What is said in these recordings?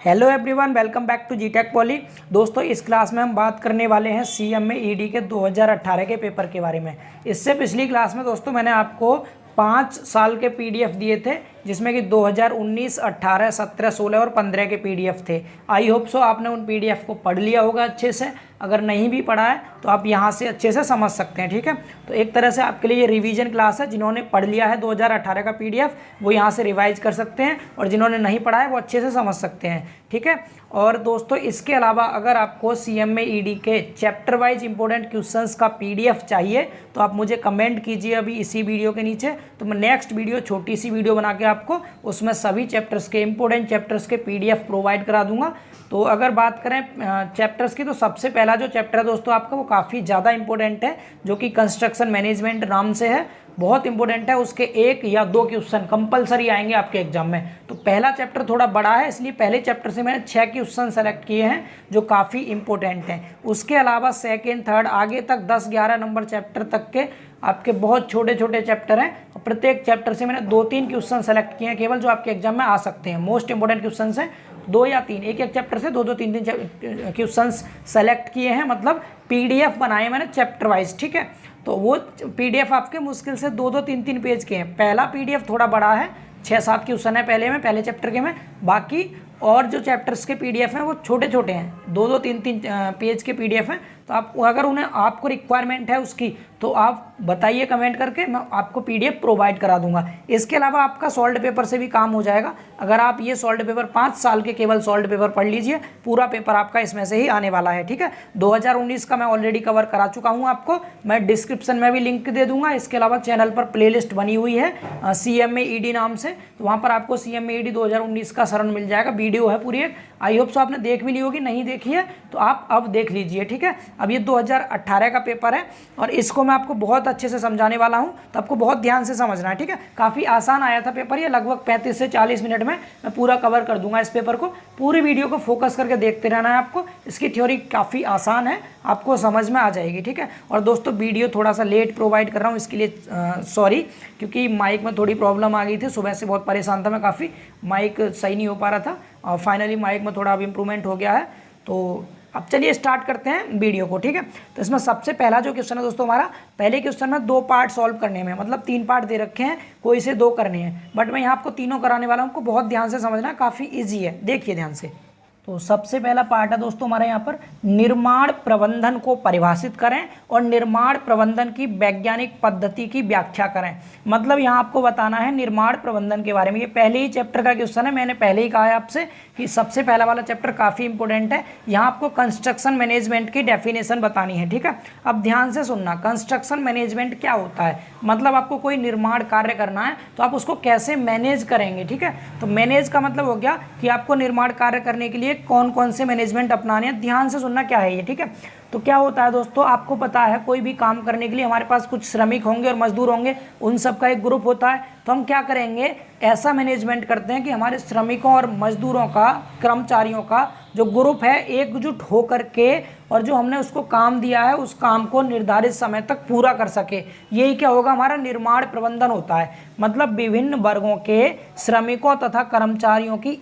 Hello everyone, welcome back to जीटेक poly. दोस्तों, इस क्लास में हम बात करने वाले हैं सीएमए ईडी के 2018 के पेपर के बारे में। इससे पिछली क्लास में दोस्तों मैंने आपको 5 साल के पीडीएफ दिए थे, जिसमें कि 2019, 18, 17, 16 और 15 के पीडीएफ थे। आई होप सो आपने उन पीडीएफ को पढ़ लिया होगा अच्छे से। अगर नहीं भी पढ़ा है तो आप यहाँ से अच्छे से समझ सकते हैं, ठीक है। तो एक तरह से आपके लिए ये रिवीजन क्लास है। जिन्होंने पढ़ लिया है 2018 का पीडीएफ वो यहाँ से रिवाइज कर सकते हैं, और जिन्होंने नहीं पढ़ा है वो अच्छे से समझ सकते हैं, ठीक है। और दोस्तों, इसके अलावा अगर आपको सीएमए ईडी के चैप्टर वाइज इंपॉर्टेंट क्वेश्चंस का पीडीएफ चाहिए तो आप मुझे कमेंट कीजिए अभी इसी वीडियो के नीचे। तो मैं नेक्स्ट वीडियो, छोटी सी वीडियो बना के आपको उसमें सभी चैप्टर्स के इंपॉर्टेंट चैप्टर्स के पीडीएफ प्रोवाइड करा दूंगा। तो अगर बात करें चैप्टर्स की, तो सबसे पहला जो चैप्टर है दोस्तों आपका वो काफ़ी ज़्यादा इंपॉर्टेंट है, जो कि कंस्ट्रक्शन मैनेजमेंट नाम से है। बहुत इंपॉर्टेंट है, उसके 1 या 2 क्वेश्चन कंपलसरी आएंगे आपके एग्जाम में। तो पहला चैप्टर थोड़ा बड़ा है, इसलिए पहले चैप्टर से मैंने 6 क्वेश्चन सेलेक्ट किए हैं जो काफ़ी इंपॉर्टेंट हैं। उसके अलावा सेकेंड, थर्ड, आगे तक 10-11 नंबर चैप्टर तक के आपके बहुत छोटे छोटे चैप्टर हैं, और प्रत्येक चैप्टर से मैंने 2-3 क्वेश्चन सेलेक्ट किए हैं केवल, जो आपके एग्जाम में आ सकते हैं। मोस्ट इंपॉर्टेंट क्वेश्चन हैं 2 या 3, एक एक चैप्टर से 2-2, 3-3 क्वेश्चन सेलेक्ट किए हैं, मतलब पीडीएफ बनाए मैंने चैप्टर वाइज, ठीक है। तो वो पीडीएफ आपके मुश्किल से 2-2, 3-3 पेज के हैं। पहला पीडीएफ थोड़ा बड़ा है, 6-7 क्वेश्चन है पहले चैप्टर के में। बाकी और जो चैप्टर्स के पीडीएफ हैं वो छोटे छोटे हैं, 2-2, 3-3 पेज के पीडीएफ हैं। तो आप अगर उन्हें आपको रिक्वायरमेंट है उसकी, तो आप बताइए कमेंट करके, मैं आपको पीडीएफ प्रोवाइड करा दूंगा। इसके अलावा आपका सॉल्व पेपर से भी काम हो जाएगा। अगर आप ये सॉल्व पेपर 5 साल के केवल सॉल्व पेपर पढ़ लीजिए, पूरा पेपर आपका इसमें से ही आने वाला है, ठीक है। 2019 का मैं ऑलरेडी कवर करा चुका हूँ आपको, मैं डिस्क्रिप्शन में भी लिंक दे दूंगा। इसके अलावा चैनल पर प्लेलिस्ट बनी हुई है सीएमए ईडी नाम से, तो वहाँ पर आपको सीएमए ईडी 2019 का सरन मिल जाएगा। वीडियो है पूरी एक, आई होप सो आपने देख भी ली होगी। नहीं देखी है तो आप अब देख लीजिए, ठीक है। अब ये 2018 का पेपर है और इसको मैं आपको बहुत अच्छे से समझाने वाला हूँ, तो आपको बहुत ध्यान से समझना है, ठीक है। काफ़ी आसान आया था पेपर, ये लगभग 35 से 40 मिनट में मैं पूरा कवर कर दूंगा इस पेपर को। पूरी वीडियो को फोकस करके देखते रहना है आपको। इसकी थ्योरी काफ़ी आसान है, आपको समझ में आ जाएगी, ठीक है। और दोस्तों, वीडियो थोड़ा सा लेट प्रोवाइड कर रहा हूँ, इसके लिए सॉरी, क्योंकि माइक में थोड़ी प्रॉब्लम आ गई थी। सुबह से बहुत परेशान था मैं, काफ़ी माइक सही नहीं हो पा रहा था, और फाइनली माइक में थोड़ा अब इम्प्रूवमेंट हो गया है। तो अब चलिए स्टार्ट करते हैं वीडियो को, ठीक है। तो इसमें सबसे पहला जो क्वेश्चन है दोस्तों हमारा, पहले क्वेश्चन में 2 पार्ट सॉल्व करने में, मतलब 3 पार्ट दे रखे हैं, कोई से 2 करने हैं, बट मैं यहाँ आपको तीनों कराने वाला हूँ। आपको बहुत ध्यान से समझना, काफ़ी ईजी है, देखिए ध्यान से। तो सबसे पहला पार्ट है दोस्तों हमारे यहाँ पर, निर्माण प्रबंधन को परिभाषित करें और निर्माण प्रबंधन की वैज्ञानिक पद्धति की व्याख्या करें। मतलब यहाँ आपको बताना है निर्माण प्रबंधन के बारे में। ये पहले ही चैप्टर का क्वेश्चन है, मैंने पहले ही कहा है आपसे कि सबसे पहला वाला चैप्टर काफ़ी इंपॉर्टेंट है। यहाँ आपको कंस्ट्रक्शन मैनेजमेंट की डेफिनेशन बतानी है, ठीक है। अब ध्यान से सुनना, कंस्ट्रक्शन मैनेजमेंट क्या होता है, मतलब आपको कोई निर्माण कार्य करना है तो आप उसको कैसे मैनेज करेंगे, ठीक है। तो मैनेज का मतलब हो गया कि आपको निर्माण कार्य करने के लिए कौन कौन से मैनेजमेंट अपनाने हैं। ध्यान से सुनना क्या है ये, ठीक है। तो क्या होता है दोस्तों, आपको पता है कोई भी काम करने के लिए हमारे पास कुछ श्रमिक होंगे और मजदूर होंगे, उन सब का एक ग्रुप होता है। तो हम क्या करेंगे, ऐसा मैनेजमेंट करते हैं कि हमारे श्रमिकों और मजदूरों का, कर्मचारियों का जो ग्रुप है एकजुट होकर के, और जो हमने उसको काम दिया है उस काम को निर्धारित समय तक पूरा कर सके। यही क्या होगा, हमारा निर्माण प्रबंधन होता है। मतलब विभिन्न वर्गों के श्रमिकों तथा कर्मचारियों की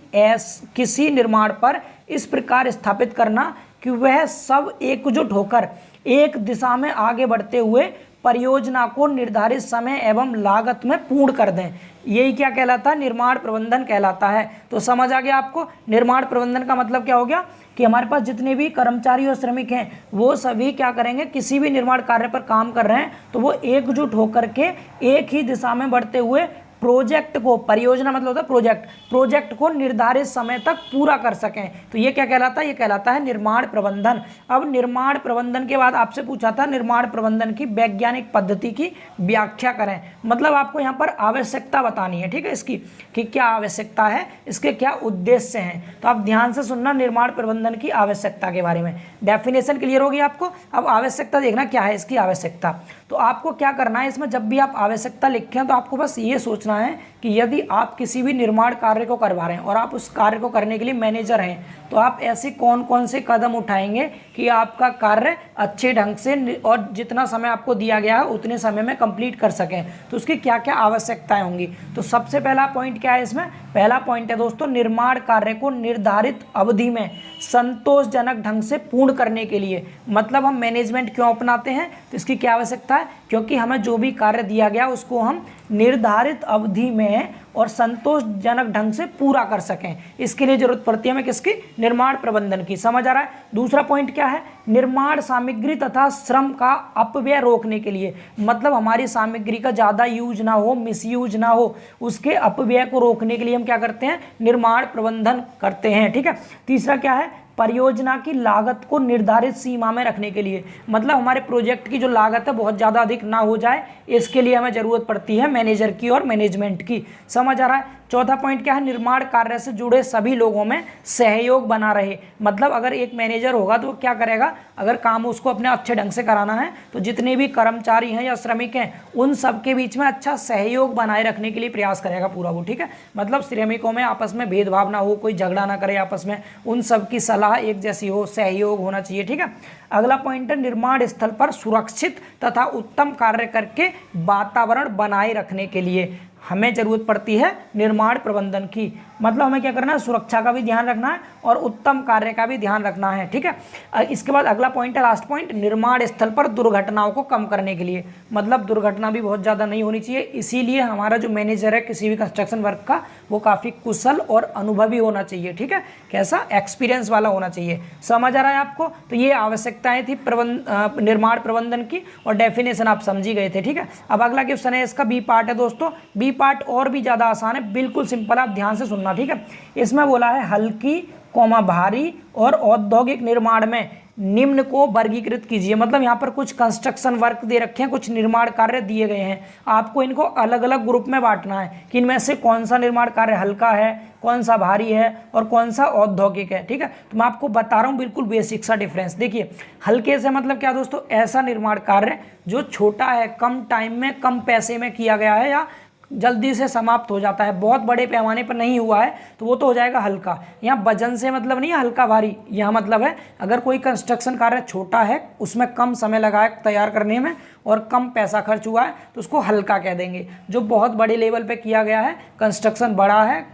किसी निर्माण पर इस प्रकार स्थापित करना कि वह सब एकजुट होकर एक दिशा में आगे बढ़ते हुए परियोजना को निर्धारित समय एवं लागत में पूर्ण कर दें। यही क्या कहलाता है, निर्माण प्रबंधन कहलाता है। तो समझ आ गया आपको, निर्माण प्रबंधन का मतलब क्या हो गया कि हमारे पास जितने भी कर्मचारी और श्रमिक हैं वो सभी क्या करेंगे, किसी भी निर्माण कार्य पर काम कर रहे हैं तो वो एकजुट होकर के एक ही दिशा में बढ़ते हुए प्रोजेक्ट को, परियोजना मतलब होता है प्रोजेक्ट को निर्धारित समय तक पूरा कर सकें। तो ये क्या कहलाता है, ये कहलाता है निर्माण प्रबंधन। अब निर्माण प्रबंधन के बाद आपसे पूछा था निर्माण प्रबंधन की वैज्ञानिक पद्धति की व्याख्या करें। मतलब आपको यहाँ पर आवश्यकता बतानी है, ठीक है, इसकी कि क्या आवश्यकता है, इसके क्या उद्देश्य हैं। तो आप ध्यान से सुनना निर्माण प्रबंधन की आवश्यकता के बारे में। डेफिनेशन क्लियर होगी आपको। अब आवश्यकता देखना क्या है इसकी आवश्यकता। तो आपको क्या करना है इसमें, जब भी आप आवश्यकता लिखें तो आपको बस ये सोचना समझना है कि यदि आप किसी भी निर्माण कार्य को करवा रहे हैं और आप उस कार्य को करने के लिए मैनेजर हैं, तो आप ऐसे कौन कौन से कदम उठाएंगे कि आपका कार्य अच्छे ढंग से और जितना समय आपको दिया गया है उतने समय में कंप्लीट कर सकें। तो उसकी क्या क्या आवश्यकताएं होंगी। तो सबसे पहला पॉइंट क्या है इसमें, पहला पॉइंट है दोस्तों, निर्माण कार्य को निर्धारित अवधि में संतोषजनक ढंग से पूर्ण करने के लिए, मतलब हम मैनेजमेंट क्यों अपनाते हैं, तो इसकी क्या आवश्यकता है, क्योंकि हमें जो भी कार्य दिया गया उसको हम निर्धारित अवधि में और संतोषजनक ढंग से पूरा कर सकें। इसके लिए जरूरत पड़ती है हमें किसकी, निर्माण प्रबंधन की। समझ आ रहा है। दूसरा पॉइंट क्या है, निर्माण सामग्री तथा श्रम का अपव्यय रोकने के लिए, मतलब हमारी सामग्री का ज़्यादा यूज ना हो, मिसयूज ना हो, उसके अपव्यय को रोकने के लिए हम क्या करते हैं, निर्माण प्रबंधन करते हैं। ठीक है। तीसरा क्या है, परियोजना की लागत को निर्धारित सीमा में रखने के लिए, मतलब हमारे प्रोजेक्ट की जो लागत है बहुत ज़्यादा अधिक ना हो जाए, इसके लिए हमें ज़रूरत पड़ती है मैनेजर की और मैनेजमेंट की। समझ आ रहा है। चौथा पॉइंट क्या है, निर्माण कार्य से जुड़े सभी लोगों में सहयोग बना रहे, मतलब अगर एक मैनेजर होगा तो वो क्या करेगा, अगर काम उसको अपने अच्छे ढंग से कराना है तो जितने भी कर्मचारी हैं या श्रमिक हैं उन सब के बीच में अच्छा सहयोग बनाए रखने के लिए प्रयास करेगा पूरा वो। ठीक है। मतलब श्रमिकों में आपस में भेदभाव ना हो, कोई झगड़ा ना करे आपस में, उन सब की सलाह एक जैसी हो, सहयोग होना चाहिए। ठीक है। अगला पॉइंट है, निर्माण स्थल पर सुरक्षित तथा उत्तम कार्य करके वातावरण बनाए रखने के लिए हमें जरूरत पड़ती है निर्माण प्रबंधन की, मतलब हमें क्या करना है, सुरक्षा का भी ध्यान रखना है और उत्तम कार्य का भी ध्यान रखना है। ठीक है। इसके बाद अगला पॉइंट है, लास्ट पॉइंट, निर्माण स्थल पर दुर्घटनाओं को कम करने के लिए, मतलब दुर्घटना भी बहुत ज़्यादा नहीं होनी चाहिए, इसीलिए हमारा जो मैनेजर है किसी भी कंस्ट्रक्शन वर्क का वो काफ़ी कुशल और अनुभवी होना चाहिए। ठीक है। कैसा, एक्सपीरियंस वाला होना चाहिए। समझ आ रहा है आपको। तो ये आवश्यकताएं थी निर्माण प्रबंधन की और डेफिनेशन आप समझ ही गए थे। ठीक है। अब अगला क्वेश्चन है, इसका बी पार्ट है दोस्तों। बी पार्ट और भी ज़्यादा आसान है, बिल्कुल सिंपल, आप ध्यान से सुनना। ठीक है। इसमें बोला है, हल्की भारी और औद्योगिक निर्माण में निम्न को वर्गीकृत कीजिए, मतलब यहाँ पर कुछ कंस्ट्रक्शन वर्क दे रखे हैं, कुछ निर्माण कार्य दिए गए हैं, आपको इनको अलग अलग ग्रुप में बांटना है कि इनमें से कौन सा निर्माण कार्य हल्का है, कौन सा भारी है और कौन सा औद्योगिक है। ठीक है। तो मैं आपको बता रहा हूँ बिल्कुल बेसिक सा डिफरेंस। देखिए, हल्के से मतलब क्या दोस्तों, ऐसा निर्माण कार्य जो छोटा है, कम टाइम में कम पैसे में किया गया है या जल्दी से समाप्त हो जाता है, बहुत बड़े पैमाने पर नहीं हुआ है, तो वो तो हो जाएगा हल्का। यहाँ वजन से मतलब नहीं है हल्का भारी, यहाँ मतलब है अगर कोई कंस्ट्रक्शन कार्य छोटा है, उसमें कम समय लगा है तैयार करने में और कम पैसा खर्च हुआ है, तो उसको हल्का कह देंगे। जो बहुत बड़े लेवल पे किया गया है, कंस्ट्रक्शन बड़ा है,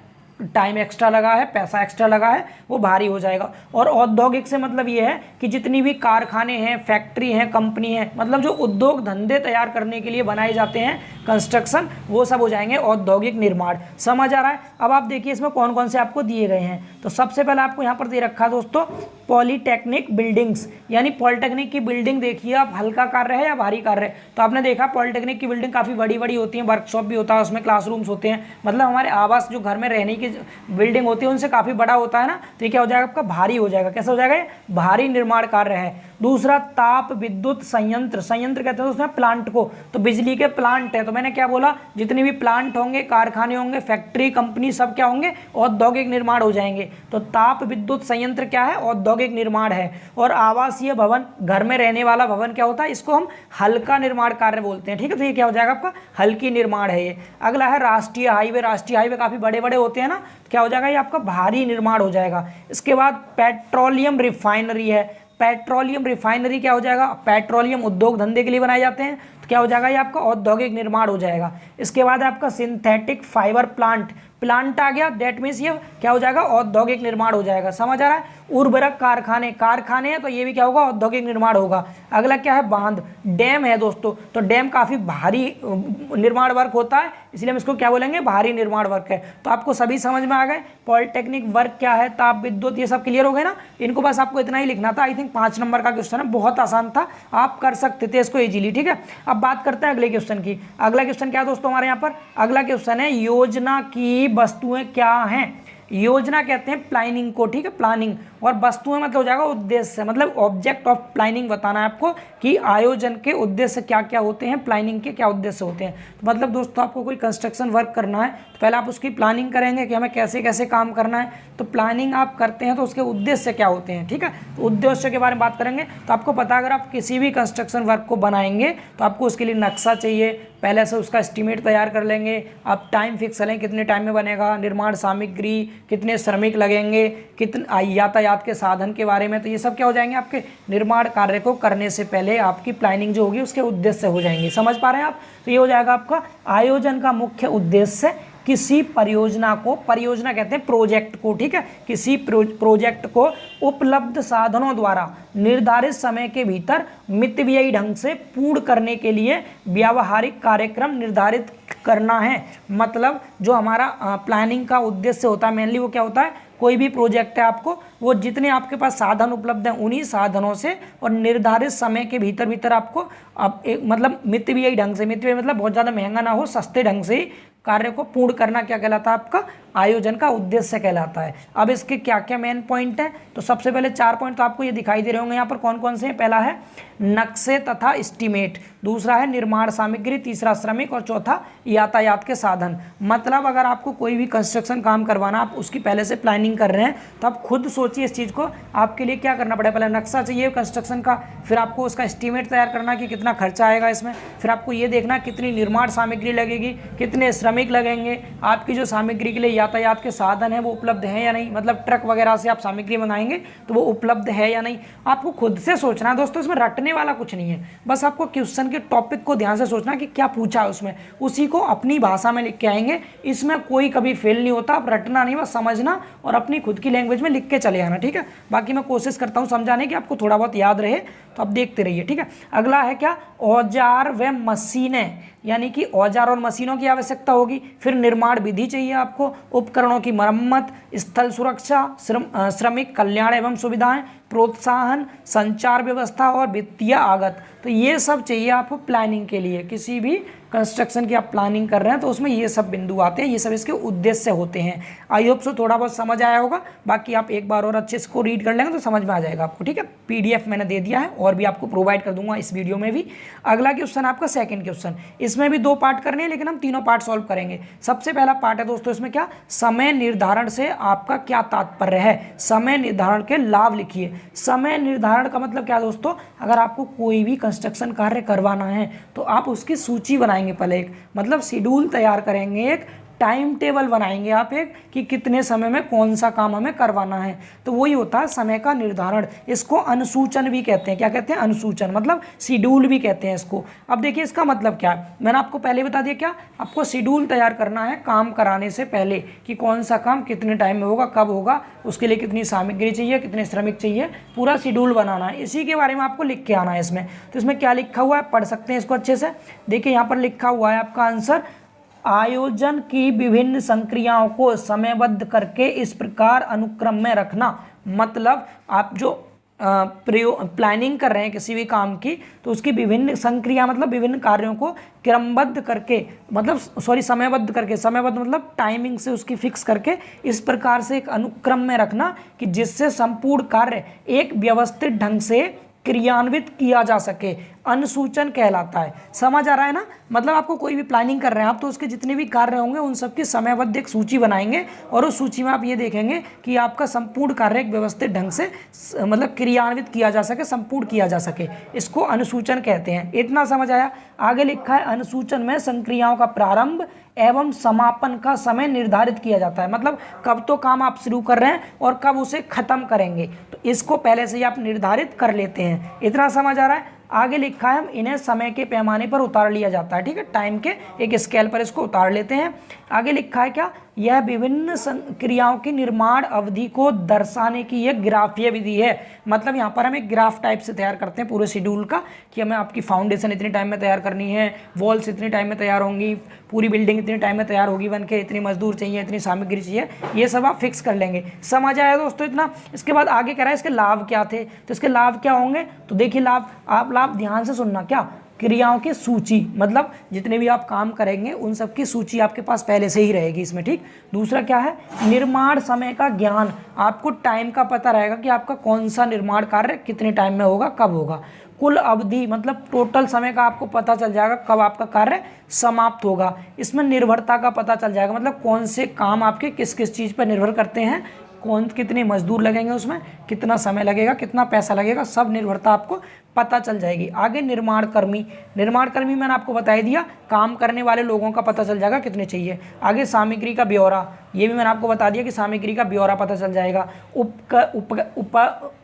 टाइम एक्स्ट्रा लगा है, पैसा एक्स्ट्रा लगा है, वो भारी हो जाएगा। और औद्योगिक से मतलब ये है कि जितनी भी कारखाने हैं, फैक्ट्री हैं, कंपनी हैं, मतलब जो उद्योग धंधे तैयार करने के लिए बनाए जाते हैं कंस्ट्रक्शन, वो सब हो जाएंगे औद्योगिक निर्माण। समझ आ रहा है। अब आप देखिए इसमें कौन कौन से आपको दिए गए हैं। तो सबसे पहले आपको यहाँ पर दे रखा है दोस्तों, पॉलीटेक्निक बिल्डिंग्स, यानी पॉलीटेक्निक की बिल्डिंग देखिए आप, हल्का कार्य है या भारी कार्य है। तो आपने देखा पॉलीटेक्निक की बिल्डिंग काफ़ी बड़ी बड़ी होती है, वर्कशॉप भी होता है, उसमें क्लासरूम्स होते हैं, मतलब हमारे आवास जो घर में रहने की बिल्डिंग होती है उनसे काफ़ी बड़ा होता है ना, तो ये क्या हो जाएगा आपका, भारी हो जाएगा। कैसा हो जाएगा, ये भारी निर्माण कार्य है। दूसरा, ताप विद्युत संयंत्र, संयंत्र कहते हैं उसमें प्लांट को, तो बिजली के प्लांट है, तो मैंने क्या बोला, जितने भी प्लांट होंगे, कारखाने होंगे, फैक्ट्री, कंपनी, सब क्या होंगे, औद्योगिक निर्माण हो जाएंगे। तो ताप विद्युत संयंत्र क्या है, औद्योगिक निर्माण है। और आवासीय भवन, घर में रहने वाला भवन क्या होता है, इसको हम हल्का निर्माण कार्य बोलते हैं। ठीक है। तो ये क्या हो जाएगा आपका, हल्की निर्माण है ये। अगला है राष्ट्रीय हाईवे, राष्ट्रीय हाईवे काफ़ी बड़े बड़े होते हैं ना, क्या हो जाएगा, ये आपका भारी निर्माण हो जाएगा। इसके बाद पेट्रोलियम रिफाइनरी है, पेट्रोलियम रिफाइनरी क्या हो जाएगा, पेट्रोलियम उद्योग धंधे के लिए बनाए जाते हैं, तो क्या हो जाएगा, ये आपका औद्योगिक निर्माण हो जाएगा। इसके बाद आपका सिंथेटिक फाइबर प्लांट, प्लांट आ गया, दैट मीन्स ये क्या हो जाएगा, औद्योगिक निर्माण हो जाएगा। समझ आ रहा है। उर्वरक कारखाने, कारखाने हैं तो ये भी क्या होगा, औद्योगिक निर्माण होगा। अगला क्या है, बांध, डैम है दोस्तों, तो डैम काफ़ी भारी निर्माण वर्क होता है, इसलिए हम इसको क्या बोलेंगे, भारी निर्माण वर्क है। तो आपको सभी समझ में आ गए, पॉलिटेक्निक वर्क क्या है, ताप विद्युत, ये सब क्लियर हो गए ना। इनको बस आपको इतना ही लिखना था। आई थिंक 5 नंबर का क्वेश्चन है, बहुत आसान था, आप कर सकते थे इसको इजीली। ठीक है। अब बात करते हैं अगले क्वेश्चन की। अगला क्वेश्चन क्या है दोस्तों हमारे यहाँ पर, अगला क्वेश्चन है, योजना की वस्तुएं क्या हैं। योजना कहते हैं प्लानिंग को। ठीक है। प्लानिंग और वस्तुएं मतलब हो जाएगा उद्देश्य, मतलब ऑब्जेक्ट ऑफ प्लानिंग बताना है आपको कि आयोजन के उद्देश्य क्या क्या होते हैं, प्लानिंग के क्या उद्देश्य होते हैं। तो मतलब दोस्तों आपको कोई कंस्ट्रक्शन वर्क करना है तो पहले आप उसकी प्लानिंग करेंगे कि हमें कैसे कैसे काम करना है। तो प्लानिंग आप करते हैं तो उसके उद्देश्य क्या होते हैं, ठीक है। तो उद्देश्य के बारे में बात करेंगे। तो आपको पता है अगर आप किसी भी कंस्ट्रक्शन वर्क को बनाएंगे तो आपको उसके लिए नक्शा चाहिए, पहले से उसका एस्टीमेट तैयार कर लेंगे। आप टाइम फिक्स करें कितने टाइम में बनेगा, निर्माण सामग्री, कितने श्रमिक लगेंगे, कितने यातायात के साधन के बारे में। तो ये सब क्या हो जाएंगे, आपके निर्माण कार्य को करने से पहले आपकी प्लानिंग जो होगी उसके उद्देश्य हो जाएंगे। समझ पा रहे हैं आप। तो ये हो जाएगा आपका आयोजन का मुख्य उद्देश्य। किसी परियोजना को, परियोजना कहते हैं प्रोजेक्ट को, ठीक है, किसी प्रोजेक्ट को उपलब्ध साधनों द्वारा निर्धारित समय के भीतर मितव्ययी ढंग से पूर्ण करने के लिए व्यावहारिक कार्यक्रम निर्धारित करना है। मतलब जो हमारा प्लानिंग का उद्देश्य होता है मेनली वो क्या होता है, कोई भी प्रोजेक्ट है आपको, वो जितने आपके पास साधन उपलब्ध हैं उन्हीं साधनों से और निर्धारित समय के भीतर आपको अब एक मतलब मितव्ययी ढंग से, मितव्ययी मतलब बहुत ज़्यादा महंगा ना हो, सस्ते ढंग से ही कार्य को पूर्ण करना क्या कहलाता है, आपका आयोजन का उद्देश्य कहलाता है। अब इसके क्या क्या मेन पॉइंट हैं, तो सबसे पहले 4 पॉइंट तो आपको ये दिखाई दे रहे होंगे यहाँ पर। कौन कौन से हैं, पहला है नक्शे तथा एस्टीमेट, दूसरा है निर्माण सामग्री, तीसरा श्रमिक और चौथा यातायात के साधन। मतलब अगर आपको कोई भी कंस्ट्रक्शन काम करवाना, आप उसकी पहले से प्लानिंग कर रहे हैं तो आप खुद सोचिए इस चीज़ को, आपके लिए क्या करना पड़ेगा। पहले नक्शा चाहिए कंस्ट्रक्शन का, फिर आपको उसका एस्टीमेट तैयार करना कि कितना खर्चा आएगा इसमें, फिर आपको ये देखना कितनी निर्माण सामग्री लगेगी, कितने श्रमिक लगेंगे, आपकी जो सामग्री के लिए यातायात के साधन है वो उपलब्ध है या नहीं, मतलब ट्रक वगैरह से आप सामग्री मंगाएंगे तो वो उपलब्ध है या नहीं। आपको खुद से सोचना है दोस्तों, इसमें रटने वाला कुछ नहीं है, बस आपको क्वेश्चन के टॉपिक को ध्यान से सोचना कि क्या पूछा है उसमें, उसी को अपनी भाषा में लिख के आएंगे। इसमें कोई कभी फेल नहीं होता, आप रटना नहीं, बस समझना और अपनी खुद की लैंग्वेज में लिख के चले आना, ठीक है। बाकी मैं कोशिश करता हूँ समझाने की, आपको थोड़ा बहुत याद रहे तो आप देखते रहिए, ठीक है। अगला है क्या, औजार व मशीनें, यानी कि औजार और मशीनों की आवश्यकता होगी। फिर निर्माण विधि चाहिए आपको, उपकरणों की मरम्मत, स्थल सुरक्षा, श्रमिक कल्याण एवं सुविधाएं, प्रोत्साहन, संचार व्यवस्था और वित्तीय आगत। तो ये सब चाहिए आपको प्लानिंग के लिए। किसी भी कंस्ट्रक्शन की आप प्लानिंग कर रहे हैं तो उसमें ये सब बिंदु आते हैं, ये सब इसके उद्देश्य होते हैं। आई होप सो थोड़ा बहुत समझ आया होगा, बाकी आप एक बार और अच्छे से इसको रीड कर लेंगे तो समझ में आ जाएगा आपको, ठीक है। पीडीएफ मैंने दे दिया है और भी आपको प्रोवाइड कर दूंगा इस वीडियो में भी। अगला क्वेश्चन आपका सेकंड क्वेश्चन, इसमें भी 2 पार्ट करने हैं लेकिन हम तीनों पार्ट सॉल्व करेंगे। सबसे पहला पार्ट है दोस्तों इसमें क्या, समय निर्धारण से आपका क्या तात्पर्य है। समय निर्धारण के लाभ लिखिए। समय निर्धारण का मतलब क्या दोस्तों, अगर आपको कोई भी कंस्ट्रक्शन कार्य करवाना है तो आप उसकी सूची बनाएंगे, पहले एक मतलब शेड्यूल तैयार करेंगे, एक टाइम टेबल बनाएंगे आप एक, कि कितने समय में कौन सा काम हमें करवाना है। तो वही होता है समय का निर्धारण। इसको अनुसूचन भी कहते हैं। क्या कहते हैं, अनुसूचन, मतलब शेड्यूल भी कहते हैं इसको। अब देखिए इसका मतलब क्या है, मैंने आपको पहले बता दिया, क्या आपको शेड्यूल तैयार करना है काम कराने से पहले, कि कौन सा काम कितने टाइम में होगा, कब होगा, उसके लिए कितनी सामग्री चाहिए, कितने श्रमिक चाहिए, पूरा शेड्यूल बनाना है। इसी के बारे में आपको लिख के आना है इसमें। तो इसमें क्या लिखा हुआ है, पढ़ सकते हैं इसको अच्छे से। देखिए यहाँ पर लिखा हुआ है आपका आंसर, आयोजन की विभिन्न संक्रियाओं को समयबद्ध करके इस प्रकार अनुक्रम में रखना। मतलब आप जो प्लानिंग कर रहे हैं किसी भी काम की, तो उसकी विभिन्न संक्रिया मतलब विभिन्न कार्यों को क्रमबद्ध करके, मतलब समयबद्ध करके, समयबद्ध मतलब टाइमिंग से उसकी फिक्स करके इस प्रकार से एक अनुक्रम में रखना कि जिससे संपूर्ण कार्य एक व्यवस्थित ढंग से क्रियान्वित किया जा सके, अनुसूचन कहलाता है। समझ आ रहा है ना। मतलब आपको कोई भी प्लानिंग कर रहे हैं आप, तो उसके जितने भी कार्य होंगे उन सब की समयबद्ध एक सूची बनाएंगे और उस सूची में आप ये देखेंगे कि आपका संपूर्ण कार्य एक व्यवस्थित ढंग से मतलब क्रियान्वित किया जा सके, संपूर्ण किया जा सके, इसको अनुसूचन कहते हैं। इतना समझ आया। आगे लिखा है, अनुसूचन में संक्रियाओं का प्रारंभ एवं समापन का समय निर्धारित किया जाता है। मतलब कब तो काम आप शुरू कर रहे हैं और कब उसे खत्म करेंगे, तो इसको पहले से ही आप निर्धारित कर लेते हैं। इतना समझ आ रहा है। आगे लिखा है, इन्हें समय के पैमाने पर उतार लिया जाता है, ठीक है, टाइम के एक स्केल पर इसको उतार लेते हैं। आगे लिखा है क्या, यह विभिन्न क्रियाओं की निर्माण अवधि को दर्शाने की एक ग्राफीय विधि है। मतलब यहाँ पर हम एक ग्राफ टाइप से तैयार करते हैं पूरे शेड्यूल का, कि हमें आपकी फाउंडेशन इतने टाइम में तैयार करनी है, वॉल्स इतने टाइम में तैयार होंगी, पूरी बिल्डिंग इतने टाइम में तैयार होगी बन के, इतनी मजदूर चाहिए, इतनी सामग्री चाहिए, ये सब आप फिक्स कर लेंगे। समझ आया दोस्तों इतना। इसके बाद आगे कह रहा है इसके लाभ क्या थे, तो इसके लाभ क्या होंगे, तो देखिए लाभ, आप लाभ ध्यान से सुनना। क्या क्रियाओं की सूची, मतलब जितने भी आप काम करेंगे उन सब की सूची आपके पास पहले से ही रहेगी इसमें, ठीक। दूसरा क्या है, निर्माण समय का ज्ञान, आपको टाइम का पता रहेगा कि आपका कौन सा निर्माण कार्य कितने टाइम में होगा, कब होगा। कुल अवधि, मतलब टोटल समय का आपको पता चल जाएगा कब आपका कार्य समाप्त होगा। इसमें निर्भरता का पता चल जाएगा, मतलब कौन से काम आपके किस किस चीज़ पर निर्भर करते हैं, कौन कितने मजदूर लगेंगे, उसमें कितना समय लगेगा, कितना पैसा लगेगा, सब निर्भरता आपको पता चल जाएगी। आगे निर्माण कर्मी, निर्माण कर्मी मैंने आपको बता ही दिया, काम करने वाले लोगों का पता चल जाएगा कितने चाहिए। आगे सामग्री का ब्यौरा, ये भी मैंने आपको बता दिया कि सामग्री का ब्यौरा पता चल जाएगा।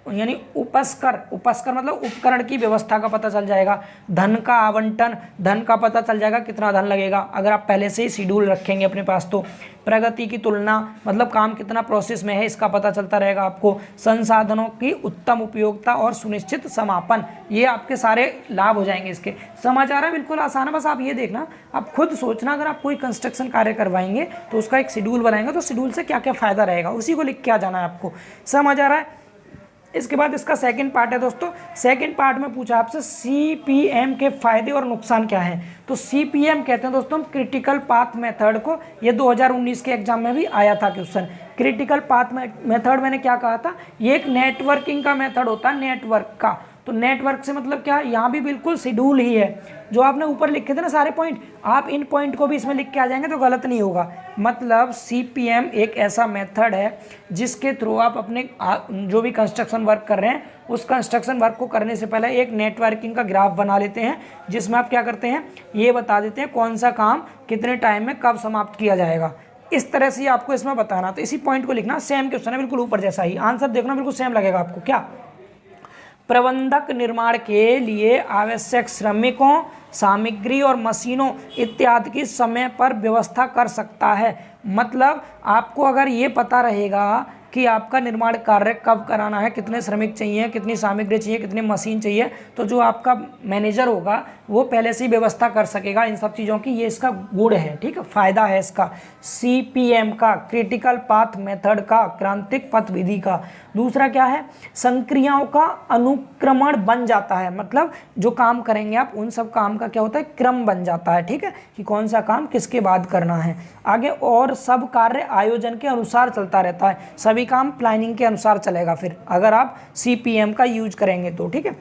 यानी उपस्कर मतलब उपकरण की व्यवस्था का पता चल जाएगा। धन का आवंटन, धन का पता चल जाएगा कितना धन लगेगा अगर आप पहले से ही शेड्यूल रखेंगे अपने पास तो। प्रगति की तुलना, मतलब काम कितना प्रोसेस में है इसका पता चलता रहेगा आपको। संसाधनों की उत्तम उपयोगिता और सुनिश्चित समापन, ये आपके सारे लाभ हो जाएंगे इसके। समझ आ रहा है? बिल्कुल आसान है, बस आप ये देखना, आप खुद सोचना, अगर आप कोई कंस्ट्रक्शन कार्य करवाएंगे तो उसका एक शेड्यूल बनाएंगे तो शेड्यूल से क्या क्या फायदा रहेगा उसी को लिख के आ जाना है आपको। समझ आ रहा है? इसके बाद इसका सेकंड पार्ट है दोस्तों। सेकंड पार्ट में पूछा आपसे सीपीएम के फायदे और नुकसान क्या हैं। तो सीपीएम कहते हैं दोस्तों क्रिटिकल पाथ मेथड को, ये 2019 के एग्जाम में भी आया था क्वेश्चन। क्रिटिकल पाथ मेथड मैंने क्या कहा था, ये एक नेटवर्किंग का मेथड होता है, नेटवर्क का। तो नेटवर्क से मतलब क्या, यहाँ भी बिल्कुल शेड्यूल ही है, जो आपने ऊपर लिखे थे ना सारे पॉइंट, आप इन पॉइंट को भी इसमें लिख के आ जाएंगे तो गलत नहीं होगा। मतलब सीपीएम एक ऐसा मेथड है जिसके थ्रू आप अपने जो भी कंस्ट्रक्शन वर्क कर रहे हैं उस कंस्ट्रक्शन वर्क को करने से पहले एक नेटवर्किंग का ग्राफ बना लेते हैं, जिसमें आप क्या करते हैं, ये बता देते हैं कौन सा काम कितने टाइम में कब समाप्त किया जाएगा। इस तरह से आपको इसमें बताना, तो इसी पॉइंट को लिखना। सेम क्वेश्चन है बिल्कुल ऊपर जैसा ही, आंसर देखना बिल्कुल सेम लगेगा आपको। क्या, प्रबंधक निर्माण के लिए आवश्यक श्रमिकों, सामग्री और मशीनों इत्यादि की समय पर व्यवस्था कर सकता है। मतलब आपको अगर ये पता रहेगा कि आपका निर्माण कार्य कब कराना है, कितने श्रमिक चाहिए, कितनी सामग्री चाहिए, कितनी मशीन चाहिए, तो जो आपका मैनेजर होगा वो पहले से ही व्यवस्था कर सकेगा इन सब चीज़ों की। ये इसका गुण है, ठीक है, फायदा है इसका सीपीएम का, क्रिटिकल पाथ मेथड का, क्रांतिक पथ विधि का। दूसरा क्या है, संक्रियाओं का अनुक्रमण बन जाता है, मतलब जो काम करेंगे आप उन सब काम का क्या होता है, क्रम बन जाता है, ठीक है, कि कौन सा काम किसके बाद करना है। आगे, और सब कार्य आयोजन के अनुसार चलता रहता है, सभी काम प्लानिंग के अनुसार चलेगा फिर अगर आप सीपीएम का यूज करेंगे तो, ठीक है।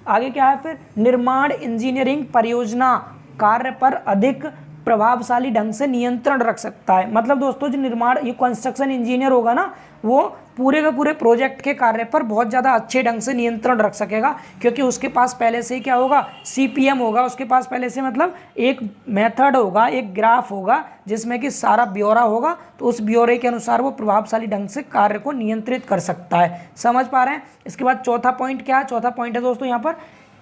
आगे क्या है फिर, निर्माण इंजीनियरिंग परियोजना कार्य पर अधिक प्रभावशाली ढंग से नियंत्रण रख सकता है। मतलब दोस्तों जो निर्माण, ये कंस्ट्रक्शन इंजीनियर होगा ना, वो पूरे के पूरे प्रोजेक्ट के कार्य पर बहुत ज़्यादा अच्छे ढंग से नियंत्रण रख सकेगा, क्योंकि उसके पास पहले से ही क्या होगा, सीपीएम होगा, उसके पास पहले से मतलब एक मेथड होगा, एक ग्राफ होगा जिसमें कि सारा ब्यौरा होगा, तो उस ब्यौरे के अनुसार वो प्रभावशाली ढंग से कार्य को नियंत्रित कर सकता है। समझ पा रहे हैं? इसके बाद चौथा पॉइंट क्या है, चौथा पॉइंट है दोस्तों यहाँ पर,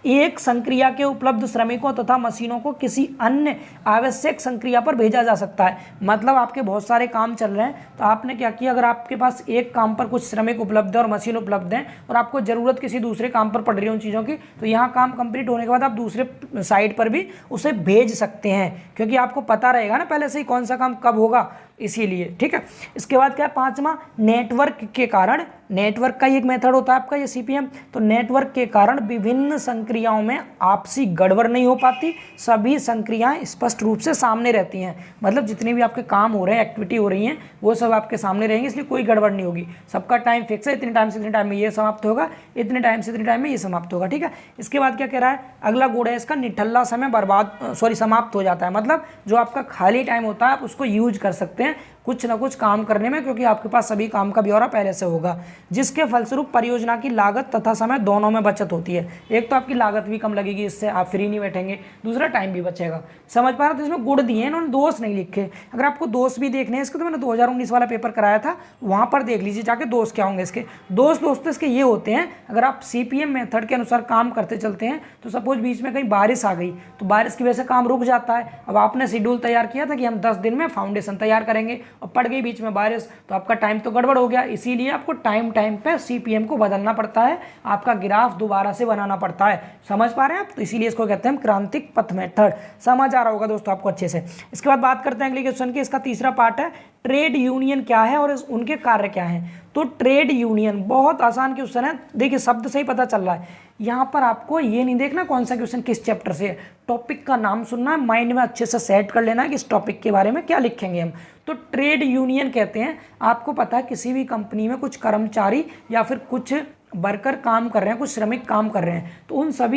एक संक्रिया के उपलब्ध श्रमिकों तथा मशीनों को किसी अन्य आवश्यक संक्रिया पर भेजा जा सकता है। मतलब आपके बहुत सारे काम चल रहे हैं, तो आपने क्या किया, अगर आपके पास एक काम पर कुछ श्रमिक उपलब्ध है और मशीन उपलब्ध है और आपको ज़रूरत किसी दूसरे काम पर पड़ रही है उन चीज़ों की, तो यहाँ काम कंप्लीट होने के बाद आप दूसरे साइड पर भी उसे भेज सकते हैं, क्योंकि आपको पता रहेगा ना पहले से ही कौन सा काम कब होगा, इसीलिए, ठीक है। इसके बाद क्या है, पांचवा, नेटवर्क के कारण, नेटवर्क का ही एक मेथड होता है आपका ये सीपीएम, तो नेटवर्क के कारण विभिन्न संक्रियाओं में आपसी गड़बड़ नहीं हो पाती, सभी संक्रियाएं स्पष्ट रूप से सामने रहती हैं। मतलब जितने भी आपके काम हो रहे हैं, एक्टिविटी हो रही हैं, वो सब आपके सामने रहेंगे, इसलिए कोई गड़बड़ नहीं होगी। सबका टाइम फिक्स है, इतने टाइम से इतने टाइम में ये समाप्त होगा, इतने टाइम से इतने टाइम में ये समाप्त होगा, ठीक है। इसके बाद क्या कह रहा है, अगला गुण है इसका, निठल्ला समय समाप्त हो जाता है। मतलब जो आपका खाली टाइम होता है आप उसको यूज कर सकते हैं कुछ ना कुछ काम करने में, क्योंकि आपके पास सभी काम का ब्यौरा पहले से होगा, जिसके फलस्वरूप परियोजना की लागत तथा समय दोनों में बचत होती है। एक तो आपकी लागत भी कम लगेगी, इससे आप फ्री नहीं बैठेंगे, दूसरा टाइम भी बचेगा। समझ पा रहे हो? तो इसमें गुण दिए हैं, इन्होंने दोष नहीं लिखे। अगर आपको दोष भी देखने हैं इसके, तो मैंने 2019 वाला पेपर कराया था, वहाँ पर देख लीजिए जाके दोष क्या होंगे इसके। दोस्तों इसके ये होते हैं, अगर आप सीपीएम मेथड के अनुसार काम करते चलते हैं, तो सपोज बीच में कहीं बारिश आ गई, तो बारिश की वजह से काम रुक जाता है। अब आपने शेड्यूल तैयार किया था कि हम 10 दिन में फाउंडेशन तैयार करेंगे, और पड़ गई बीच में बारिश, तो आपका टाइम तो गड़बड़ हो गया। इसीलिए आपको टाइम पे सीपीएम को बदलना पड़ता है, आपका ग्राफ दोबारा से बनाना पड़ता है। समझ पा रहे हैं आप? तो इसीलिए इसको कहते हैं क्रांतिक पथ मेथड। समझ आ रहा होगा दोस्तों आपको अच्छे से। इसके बाद बात करते हैं अगले क्वेश्चन की। इसका तीसरा पार्ट है ट्रेड यूनियन क्या है और उनके कार्य क्या हैं। तो ट्रेड यूनियन बहुत आसान क्वेश्चन है, देखिए शब्द से ही पता चल रहा है। यहाँ पर आपको ये नहीं देखना कौन सा क्वेश्चन किस चैप्टर से है, टॉपिक का नाम सुनना है, माइंड में अच्छे से सेट कर लेना है कि इस टॉपिक के बारे में क्या लिखेंगे हम। तो ट्रेड यूनियन कहते हैं, आपको पता है किसी भी कंपनी में कुछ कर्मचारी या फिर कुछ वर्कर काम कर रहे हैं, कुछ श्रमिक काम कर रहे हैं, तो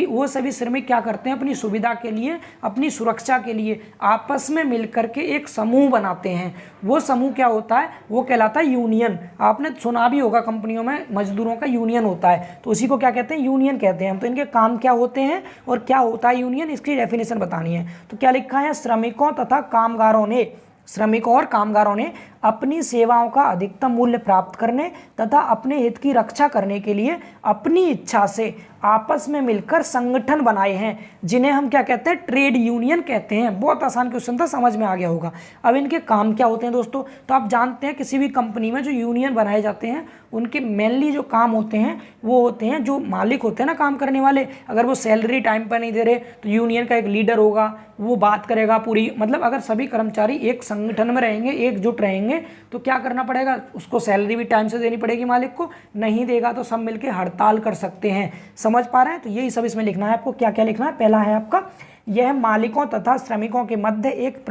वो सभी श्रमिक क्या करते हैं, अपनी सुविधा के लिए, अपनी सुरक्षा के लिए आपस में मिलकर के एक समूह बनाते हैं। वो समूह क्या होता है, वो कहलाता है यूनियन। आपने सुना भी होगा कंपनियों में मजदूरों का यूनियन होता है, तो उसी को क्या कहते हैं, यूनियन कहते हैं हम। तो इनके काम क्या होते हैं और क्या होता है यूनियन, इसकी डेफिनेशन बतानी है। तो क्या लिखा है, श्रमिकों और कामगारों ने अपनी सेवाओं का अधिकतम मूल्य प्राप्त करने तथा अपने हित की रक्षा करने के लिए अपनी इच्छा से आपस में मिलकर संगठन बनाए हैं, जिन्हें हम क्या कहते हैं, ट्रेड यूनियन कहते हैं। बहुत आसान क्वेश्चन था, समझ में आ गया होगा। अब इनके काम क्या होते हैं दोस्तों, तो आप जानते हैं किसी भी कंपनी में जो यूनियन बनाए जाते हैं उनके मेनली जो काम होते हैं वो होते हैं, जो मालिक होते हैं ना काम करने वाले, अगर वो सैलरी टाइम पर नहीं दे रहे तो यूनियन का एक लीडर होगा, वो बात करेगा पूरी, मतलब अगर सभी कर्मचारी एक संगठन में रहेंगे, एकजुट रहेंगे, तो क्या करना पड़ेगा, उसको सैलरी भी टाइम से देनी पड़ेगी, मालिक को नहीं देगा तो सब मिलके हड़ताल कर सकते हैं। समझ पा रहे हैं, तो यही सब इसमें लिखना है आपको। क्या क्या लिखना है, पहला है आपका, यह मालिकों तथा श्रमिकों के मध्य एक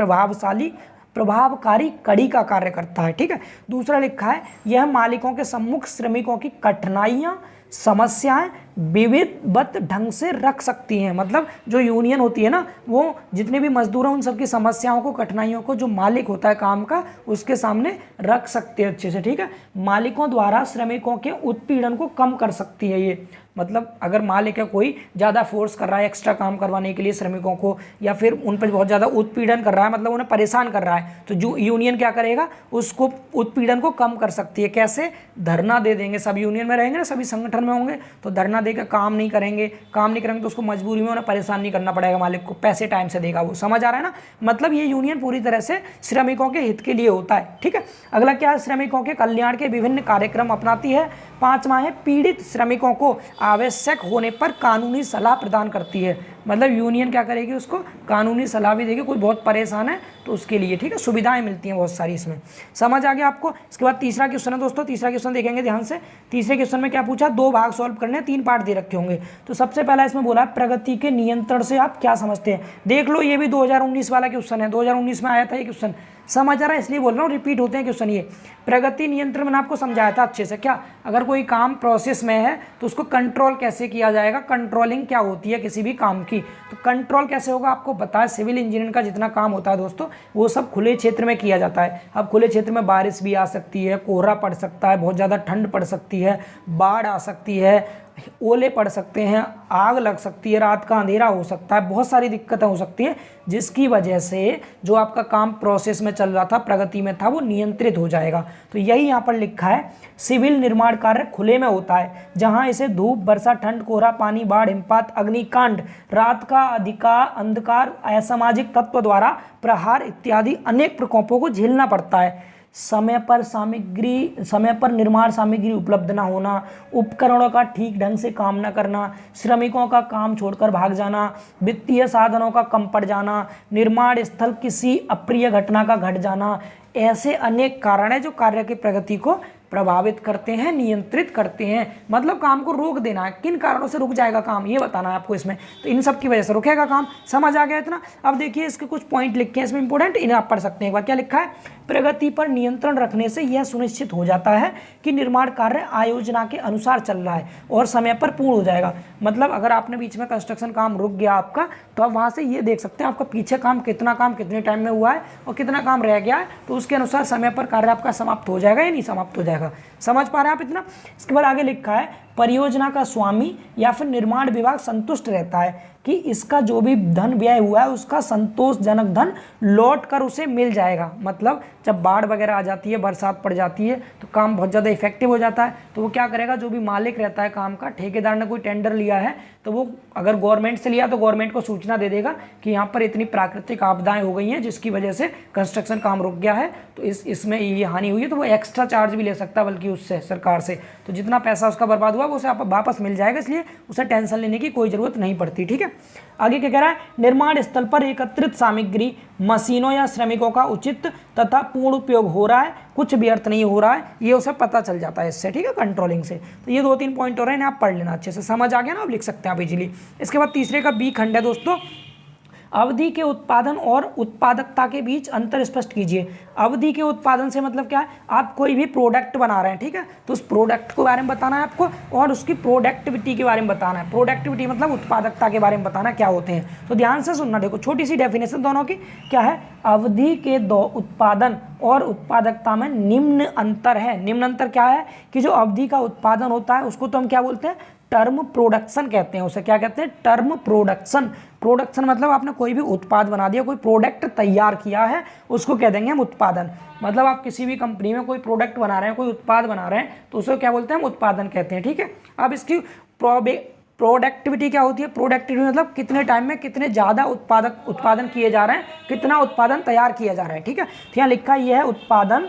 प्रभावकारी कड़ी का कार्य करता है, ठीक है। दूसरा लिखा है, यह मालिकों के सम्मुख श्रमिकों की कठिनाइयां समस्याएं विविधवत ढंग से रख सकती हैं। मतलब जो यूनियन होती है ना, वो जितने भी मजदूर हैं उन सबकी समस्याओं को, कठिनाइयों को जो मालिक होता है काम का उसके सामने रख सकते हैं अच्छे से, ठीक है। मालिकों द्वारा श्रमिकों के उत्पीड़न को कम कर सकती है ये, मतलब अगर मालिक है कोई ज़्यादा फोर्स कर रहा है एक्स्ट्रा काम करवाने के लिए श्रमिकों को, या फिर उन पर बहुत ज़्यादा उत्पीड़न कर रहा है, मतलब उन्हें परेशान कर रहा है, तो जो यूनियन क्या करेगा, उसको उत्पीड़न को कम कर सकती है। कैसे, धरना दे देंगे, सब यूनियन में रहेंगे ना, सभी संगठन में होंगे, तो धरना देकर काम नहीं करेंगे तो उसको मजबूरी में उन्हें परेशान नहीं करना पड़ेगा, मालिक को पैसे टाइम से देगा वो। समझ आ रहा है ना, मतलब ये यूनियन पूरी तरह से श्रमिकों के हित के लिए होता है, ठीक है। अगला क्या है, श्रमिकों के कल्याण के विभिन्न कार्यक्रम अपनाती है। पांचवा है, पीड़ित श्रमिकों को आवश्यक होने पर कानूनी सलाह प्रदान करती है। मतलब यूनियन क्या करेगी, उसको कानूनी सलाह भी देगी, कोई बहुत परेशान है तो उसके लिए, ठीक है, सुविधाएं मिलती हैं बहुत सारी इसमें। समझ आ गया आपको। इसके बाद तीसरा क्वेश्चन है दोस्तों, तीसरा क्वेश्चन देखेंगे ध्यान से। तीसरे क्वेश्चन में क्या पूछा, 2 भाग सॉल्व करने, 3 पार्ट दे रखे होंगे। तो सबसे पहला इसमें बोला प्रगति के नियंत्रण से आप क्या समझते हैं। देख लो, ये भी 2019 वाला क्वेश्चन है, 2019 में आया था ये क्वेश्चन। समझ आ रहा है, इसलिए बोल रहा हूँ, रिपीट होते हैं क्वेश्चन। ये प्रगति नियंत्रण मैंने आपको समझाया था अच्छे से। क्या, अगर कोई काम प्रोसेस में है तो उसको कंट्रोल कैसे किया जाएगा, कंट्रोलिंग क्या होती है किसी भी काम की, तो कंट्रोल कैसे होगा आपको पता है। सिविल इंजीनियरिंग का जितना काम होता है दोस्तों, वो सब खुले क्षेत्र में किया जाता है। अब खुले क्षेत्र में बारिश भी आ सकती है, कोहरा पड़ सकता है, बहुत ज़्यादा ठंड पड़ सकती है, बाढ़ आ सकती है, ओले पड़ सकते हैं, आग लग सकती है, रात का अंधेरा हो सकता है, बहुत सारी दिक्कतें हो सकती है, जिसकी वजह से जो आपका काम प्रोसेस में चल रहा था, प्रगति में था, वो नियंत्रित हो जाएगा। तो यही यहाँ पर लिखा है, सिविल निर्माण कार्य खुले में होता है, जहाँ इसे धूप, वर्षा, ठंड, कोहरा, पानी, बाढ़, हिमपात, अग्निकांड, रात का अंधकार, असामाजिक तत्व द्वारा प्रहार इत्यादि अनेक प्रकोपों को झेलना पड़ता है। समय पर निर्माण सामग्री उपलब्ध ना होना, उपकरणों का ठीक ढंग से काम न करना, श्रमिकों का काम छोड़कर भाग जाना, वित्तीय साधनों का कम पड़ जाना, निर्माण स्थल किसी अप्रिय घटना का घट जाना, ऐसे अनेक कारण है जो कार्य की प्रगति को प्रभावित करते हैं, नियंत्रित करते हैं। मतलब काम को रोक देना है, किन कारणों से रुक जाएगा काम ये बताना है आपको इसमें, तो इन सब की वजह से रुकेगा काम। समझ आ गया इतना। अब देखिए इसके कुछ पॉइंट लिखे हैं इसमें इंपॉर्टेंट, इन्हें आप पढ़ सकते हैं एक बार। क्या लिखा है, प्रगति पर नियंत्रण रखने से यह सुनिश्चित हो जाता है कि निर्माण कार्य आयोजना के अनुसार चल रहा है और समय पर पूर्ण हो जाएगा। मतलब अगर आपने बीच में कंस्ट्रक्शन काम रुक गया आपका, तो आप वहाँ से ये देख सकते हैं आपका पीछे काम कितने टाइम में हुआ है और कितना काम रह गया है, तो उसके अनुसार समय पर कार्य आपका समाप्त हो जाएगा या नहीं समाप्त हो जाएगा। समझ पा रहे हैं आप इतना। इसके बाद आगे लिखा है, परियोजना का स्वामी या फिर निर्माण विभाग संतुष्ट रहता है कि इसका जो भी धन व्यय हुआ है उसका संतोषजनक धन लौट कर उसे मिल जाएगा। मतलब जब बाढ़ वगैरह आ जाती है, बरसात पड़ जाती है, तो काम बहुत ज़्यादा इफेक्टिव हो जाता है, तो वो क्या करेगा, जो भी मालिक रहता है काम का, ठेकेदार ने कोई टेंडर लिया है तो वो अगर गवर्नमेंट से लिया तो गवर्नमेंट को सूचना दे देगा कि यहाँ पर इतनी प्राकृतिक आपदाएं हो गई हैं जिसकी वजह से कंस्ट्रक्शन काम रुक गया है, तो इसमें ये हानि हुई है, तो वो एक्स्ट्रा चार्ज भी ले सकता है बल्कि उससे, सरकार से। तो जितना पैसा उसका बर्बाद हुआ वो उसे आप वापस मिल जाएगा, इसलिए उसे टेंशन लेने की कोई ज़रूरत नहीं पड़ती। ठीक है, आगे क्या कह रहा है, निर्माण स्थल पर एकत्रित सामग्री, मशीनों या श्रमिकों का उचित तथा पूर्ण उपयोग हो रहा है, कुछ व्यर्थ नहीं हो रहा है, ये उसे पता चल जाता है इससे। ठीक है, कंट्रोलिंग से। तो ये 2-3 पॉइंट हो रहे हैं, आप पढ़ लेना अच्छे से, समझ आ गया ना, आप लिख सकते हैं आप इजीली। इसके बाद तीसरे का बी खंड है दोस्तों, अवधि के उत्पादन और उत्पादकता के बीच अंतर स्पष्ट कीजिए। अवधि के उत्पादन से मतलब क्या है, आप कोई भी प्रोडक्ट बना रहे हैं, ठीक है, तो उस प्रोडक्ट के बारे में बताना है आपको, और उसकी प्रोडक्टिविटी के बारे में बताना है। प्रोडक्टिविटी मतलब उत्पादकता के बारे में बताना क्या होते हैं। तो ध्यान से सुनना, देखो छोटी सी डेफिनेशन दोनों की क्या है, अवधि के दो उत्पादन और उत्पादकता में निम्न अंतर है। निम्न अंतर क्या है कि जो अवधि का उत्पादन होता है उसको तो हम क्या बोलते हैं, टर्म प्रोडक्शन कहते हैं। उसे क्या कहते हैं, टर्म प्रोडक्शन। प्रोडक्शन मतलब आपने कोई भी उत्पाद बना दिया, कोई प्रोडक्ट तैयार किया है, उसको कह देंगे हम उत्पादन। मतलब आप किसी भी कंपनी में कोई प्रोडक्ट बना रहे हैं, कोई उत्पाद बना रहे हैं, तो उसे क्या बोलते हैं, हम उत्पादन कहते हैं। ठीक है, अब इसकी प्रोडक्टिविटी क्या होती है, प्रोडक्टिविटी मतलब कितने टाइम में कितने ज़्यादा उत्पादन किए जा रहे हैं, कितना उत्पादन तैयार किया जा रहा है। ठीक है, तो यहाँ लिखा ये है, उत्पादन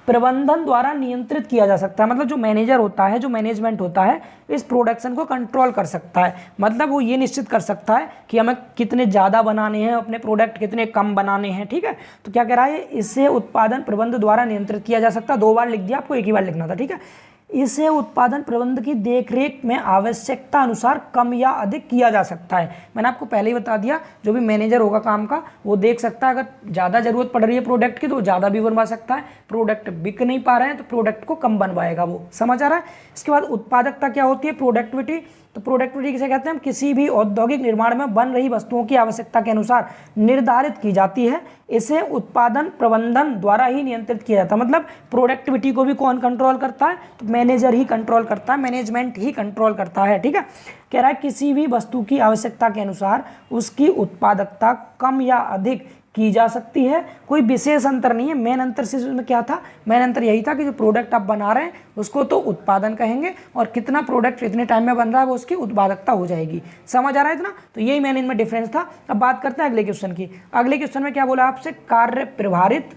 प्रबंधन द्वारा नियंत्रित किया जा सकता है। मतलब जो मैनेजर होता है, जो मैनेजमेंट होता है, इस प्रोडक्शन को कंट्रोल कर सकता है। मतलब वो ये निश्चित कर सकता है कि हमें कितने ज़्यादा बनाने हैं अपने प्रोडक्ट, कितने कम बनाने हैं। ठीक है, तो क्या कह रहा है, इससे उत्पादन प्रबंधन द्वारा नियंत्रित किया जा सकता है। 2 बार लिख दिया, आपको एक ही बार लिखना था। ठीक है, इसे उत्पादन प्रबंधन की देखरेख में आवश्यकता अनुसार कम या अधिक किया जा सकता है। मैंने आपको पहले ही बता दिया, जो भी मैनेजर होगा काम का, वो देख सकता है, अगर ज़्यादा ज़रूरत पड़ रही है प्रोडक्ट की तो वो ज़्यादा भी बनवा सकता है, प्रोडक्ट बिक नहीं पा रहे हैं तो प्रोडक्ट को कम बनवाएगा वो। समझ आ रहा है। इसके बाद उत्पादकता क्या होती है, प्रोडक्टिविटी। तो प्रोडक्टिविटी किसे कहते हैं, हम किसी भी औद्योगिक निर्माण में बन रही वस्तुओं की आवश्यकता के अनुसार निर्धारित की जाती है। इसे उत्पादन प्रबंधन द्वारा ही नियंत्रित किया जाता है। मतलब प्रोडक्टिविटी को भी कौन कंट्रोल करता है, तो मैनेजर ही कंट्रोल करता है, मैनेजमेंट ही कंट्रोल करता है। ठीक है, कह रहा है किसी भी वस्तु की आवश्यकता के अनुसार उसकी उत्पादकता कम या अधिक की जा सकती है। कोई विशेष अंतर नहीं है। मेन अंतर से उसमें क्या था, मेन अंतर यही था कि जो प्रोडक्ट आप बना रहे हैं उसको तो उत्पादन कहेंगे, और कितना प्रोडक्ट इतने टाइम में बन रहा है वो उसकी उत्पादकता हो जाएगी। समझ आ रहा है इतना, तो यही मेन इनमें डिफरेंस था। अब बात करते हैं अगले क्वेश्चन की। अगले क्वेश्चन में क्या बोला आपसे, कार्य प्रभारित,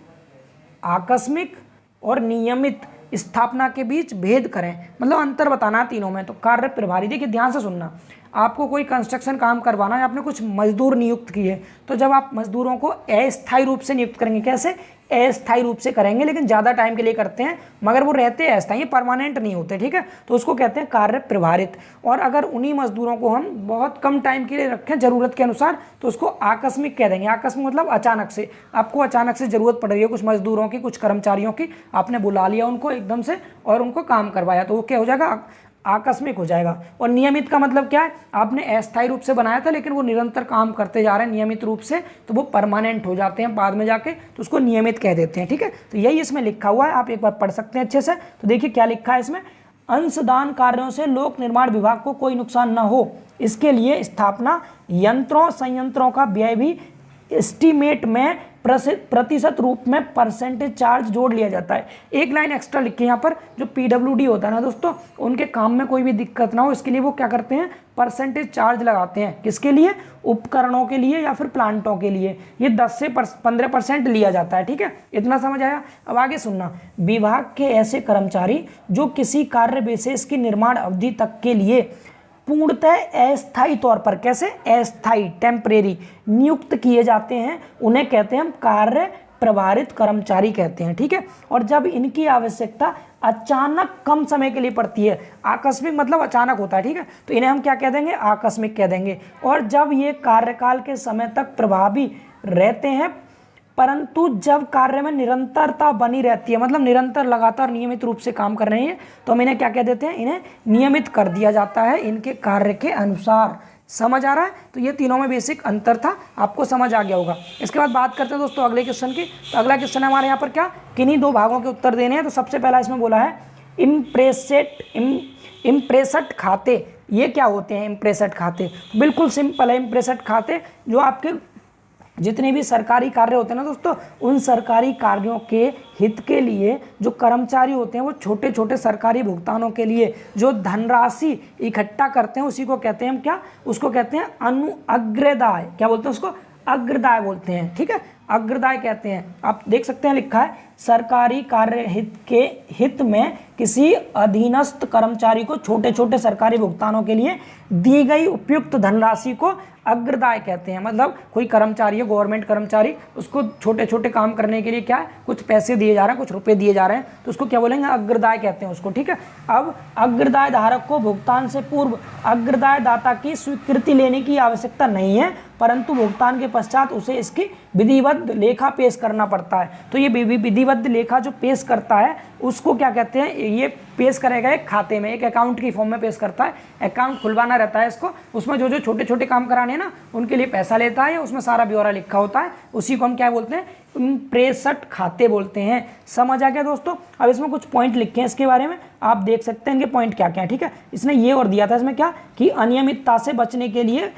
आकस्मिक और नियमित स्थापना के बीच भेद करें। मतलब अंतर बताना है तीनों में। तो कार्य प्रभारी, देखिए ध्यान से सुनना, आपको कोई कंस्ट्रक्शन काम करवाना है, आपने कुछ मजदूर नियुक्त किए, तो जब आप मजदूरों को अस्थायी रूप से नियुक्त करेंगे, कैसे, अस्थायी रूप से करेंगे, लेकिन ज़्यादा टाइम के लिए करते हैं, मगर वो रहते हैं अस्थायी, परमानेंट नहीं होते। ठीक है, तो उसको कहते हैं कार्य प्रभारित। और अगर उन्हीं मजदूरों को हम बहुत कम टाइम के लिए रखें ज़रूरत के अनुसार, तो उसको आकस्मिक कह देंगे। आकस्मिक मतलब अचानक से, आपको अचानक से ज़रूरत पड़ रही है कुछ मजदूरों की, कुछ कर्मचारियों की, आपने बुला लिया उनको एकदम से और उनको काम करवाया, तो वो क्या हो जाएगा, आकस्मिक हो जाएगा। और नियमित का मतलब क्या है, आपने अस्थायी रूप से बनाया था लेकिन वो निरंतर काम करते जा रहे हैं नियमित रूप से, तो वो परमानेंट हो जाते हैं बाद में जाके, तो उसको नियमित कह देते हैं। ठीक है, तो यही इसमें लिखा हुआ है, आप एक बार पढ़ सकते हैं अच्छे से। तो देखिए क्या लिखा है इसमें, अंशदान कार्यों से लोक निर्माण विभाग को कोई नुकसान न हो, इसके लिए स्थापना, यंत्रों संयंत्रों का व्यय भी एस्टीमेट में प्रतिशत रूप में परसेंटेज चार्ज जोड़ लिया जाता है। एक लाइन एक्स्ट्रा लिखी है यहाँ पर, जो पीडब्ल्यूडी होता है ना दोस्तों, उनके काम में कोई भी दिक्कत ना हो इसके लिए वो क्या करते हैं, परसेंटेज चार्ज लगाते हैं। किसके लिए, उपकरणों के लिए या फिर प्लांटों के लिए। ये 10 से 15% लिया जाता है। ठीक है, इतना समझ आया। अब आगे सुनना, विभाग के ऐसे कर्मचारी जो किसी कार्य विशेष की निर्माण अवधि तक के लिए पूर्णतः अस्थायी तौर पर, कैसे, अस्थायी, टेम्परेरी नियुक्त किए जाते हैं, उन्हें कहते हैं हम कार्य प्रभारित कर्मचारी कहते हैं। ठीक है, और जब इनकी आवश्यकता अचानक कम समय के लिए पड़ती है, आकस्मिक मतलब अचानक होता है, ठीक है, तो इन्हें हम क्या कह देंगे, आकस्मिक कह देंगे। और जब ये कार्यकाल के समय तक प्रभावी रहते हैं, परंतु जब कार्य में निरंतरता बनी रहती है, मतलब निरंतर लगातार नियमित रूप से काम कर रहे हैं, तो हम इन्हें क्या कह देते हैं, इन्हें नियमित कर दिया जाता है इनके कार्य के अनुसार। समझ आ रहा है। तो ये तीनों में बेसिक अंतर था, आपको समझ आ गया होगा। इसके बाद बात करते हैं दोस्तों अगले क्वेश्चन की। तो अगला क्वेश्चन है हमारे यहाँ पर क्या, किन्हीं 2 भागों के उत्तर देने हैं। तो सबसे पहला इसमें बोला है इम्प्रेसट खाते। ये क्या होते हैं इम्प्रेसट खाते, बिल्कुल सिंपल है। इम्प्रेसट खाते जो आपके जितने भी सरकारी कार्य होते हैं ना दोस्तों, उन सरकारी कार्यों के हित के लिए जो कर्मचारी होते हैं वो छोटे छोटे सरकारी भुगतानों के लिए जो धनराशि इकट्ठा करते हैं, उसी को कहते हैं हम क्या, उसको कहते हैं अग्रदाय। क्या बोलते हैं उसको, अग्रदाय बोलते हैं। ठीक है, अग्रदाय कहते हैं। आप देख सकते हैं लिखा है सरकारी कार्य हित के हित में किसी अधीनस्थ कर्मचारी को छोटे छोटे सरकारी भुगतानों के लिए दी गई उपयुक्त धनराशि को अग्रदाय कहते हैं। मतलब कोई कर्मचारी है, गवर्नमेंट कर्मचारी, उसको छोटे छोटे काम करने के लिए क्या है, कुछ पैसे दिए जा रहे हैं, कुछ रुपए दिए जा रहे हैं, तो उसको क्या बोलेंगे, अग्रदाय कहते हैं उसको। ठीक है, अब अग्रदाय धारक को भुगतान से पूर्व अग्रदाय दाता की स्वीकृति लेने की आवश्यकता नहीं है, परंतु भुगतान के पश्चात उसे इसकी विधिवत लेखा पेश करना पड़ता है। तो ये विधिवत लेखा जो पेश करता है उसको क्या कहते हैं, ये पेश करेगा एक खाते में, एक अकाउंट की फॉर्म में पेश करता है। अकाउंट खुलवाना रहता है इसको, उसमें जो जो छोटे छोटे काम कराने हैं ना उनके लिए पैसा लेता है, उसमें सारा ब्यौरा लिखा होता है, उसी को हम क्या बोलते हैं, प्रेषट खाते बोलते हैं। समझ आ गया दोस्तों। अब इसमें कुछ पॉइंट लिखे हैं इसके बारे में, आप देख सकते हैं इनके पॉइंट क्या क्या है। ठीक है, इसने ये और दिया था इसमें क्या कि अनियमितता से बचने के लिए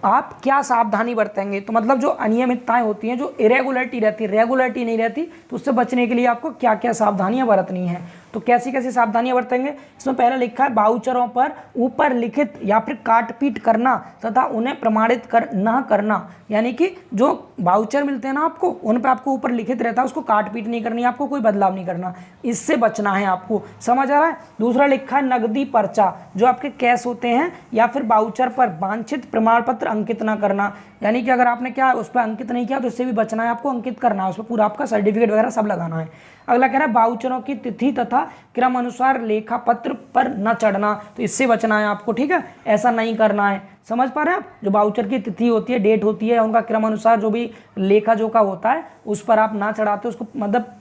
आप क्या सावधानी बरतेंगे। तो मतलब जो अनियमितताएं होती हैं, जो इरेगुलरिटी रहती है, रेगुलरिटी नहीं रहती, तो उससे बचने के लिए आपको क्या क्या सावधानियां बरतनी है। तो कैसी कैसी सावधानियां बरतेंगे, इसमें पहले लिखा है वाउचरों पर ऊपर लिखित या फिर काटपीट करना तथा उन्हें प्रमाणित न करना। यानी कि जो वाउचर मिलते हैं ना आपको, उन पर आपको ऊपर लिखित रहता है, उसको काटपीट नहीं करनी, आपको कोई बदलाव नहीं करना, इससे बचना है आपको। समझ आ रहा है। दूसरा लिखा है नकदी पर्चा, जो आपके कैश होते हैं या फिर वाउचर पर वांछित प्रमाण पत्र अंकित ना करना। यानी कि अगर आपने क्या उस पर अंकित नहीं किया तो इससे भी बचना है, आपको अंकित करना है, उस पर पूरा आपका सर्टिफिकेट वगैरह सब लगाना है। अगला कह रहा है वाउचरों की तिथि तथा क्रम अनुसार लेखा पत्र पर न चढ़ना, तो इससे बचना है आपको। ठीक है, ऐसा नहीं करना है। समझ पा रहे हैं आप। जो वाउचर की तिथि होती है, डेट होती है, उनका क्रम अनुसार जो भी लेखा जोखा होता है उस पर आप ना चढ़ाते, उसको मतलब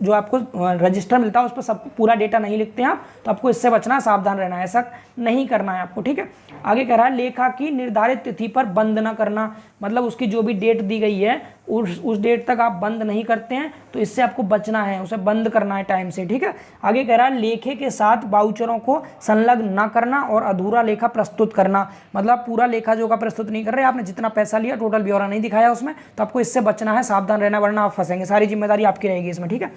जो आपको रजिस्टर मिलता है उस पर सब पूरा डेटा नहीं लिखते हैं आप, तो आपको इससे बचना, सावधान रहना है, ऐसा नहीं करना है आपको। ठीक है, आगे कह रहा है लेखा की निर्धारित तिथि पर बंद न करना, मतलब उसकी जो भी डेट दी गई है उस डेट तक आप बंद नहीं करते हैं, तो इससे आपको बचना है, उसे बंद करना है टाइम से। ठीक है, आगे कह रहा है लेखे के साथ वाउचरों को संलग्न न करना और अधूरा लेखा प्रस्तुत करना, मतलब पूरा लेखा जोखा प्रस्तुत नहीं कर रहे, आपने जितना पैसा लिया टोटल ब्यौरा नहीं दिखाया उसमें, तो आपको इससे बचना है, सावधान रहना, वरना आप फंसेंगे, सारी जिम्मेदारी आपकी रहेगी इसमें। ठीक है,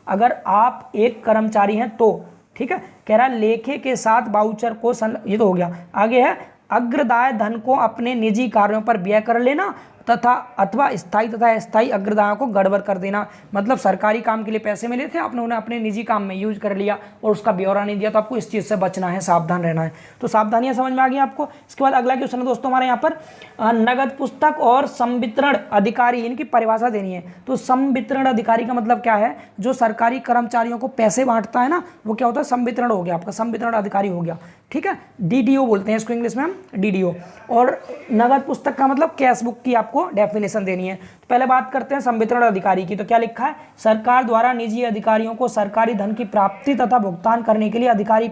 अगर आप एक कर्मचारी हैं तो ठीक है, कह रहा है लेखे के साथ वाउचर को ये तो हो गया। आगे है अग्रदाय धन को अपने निजी कार्यों पर व्यय कर लेना तथा अथवा स्थायी तथा अस्थायी अग्रदायों को गड़बड़ कर देना। मतलब सरकारी काम के लिए पैसे मिले थे, आपने उन्हें अपने निजी काम में यूज कर लिया और उसका ब्यौरा नहीं दिया, तो आपको इस चीज़ से बचना है, सावधान रहना है। तो सावधानियां समझ में आ गई आपको। इसके बाद अगला क्वेश्चन है दोस्तों हमारे यहाँ पर नगद पुस्तक और संवितरण अधिकारी, इनकी परिभाषा देनी है। तो संवितरण अधिकारी का मतलब क्या है, जो सरकारी कर्मचारियों को पैसे बांटता है ना, वो क्या होता है, संवितरण हो गया आपका, संवितरण अधिकारी हो गया। ठीक है, डीडीओ बोलते हैं इसको इंग्लिश में हम, डीडीओ। और नगद पुस्तक का मतलब कैश बुक की आपको डेफिनेशन देनी है। तो पहले बात करते हैं संवितरण अधिकारी की। तो क्या लिखा है, सरकार द्वारा निजी अधिकारियों को सरकारी धन की प्राप्ति तथा भुगतान करने के लिए अधिकार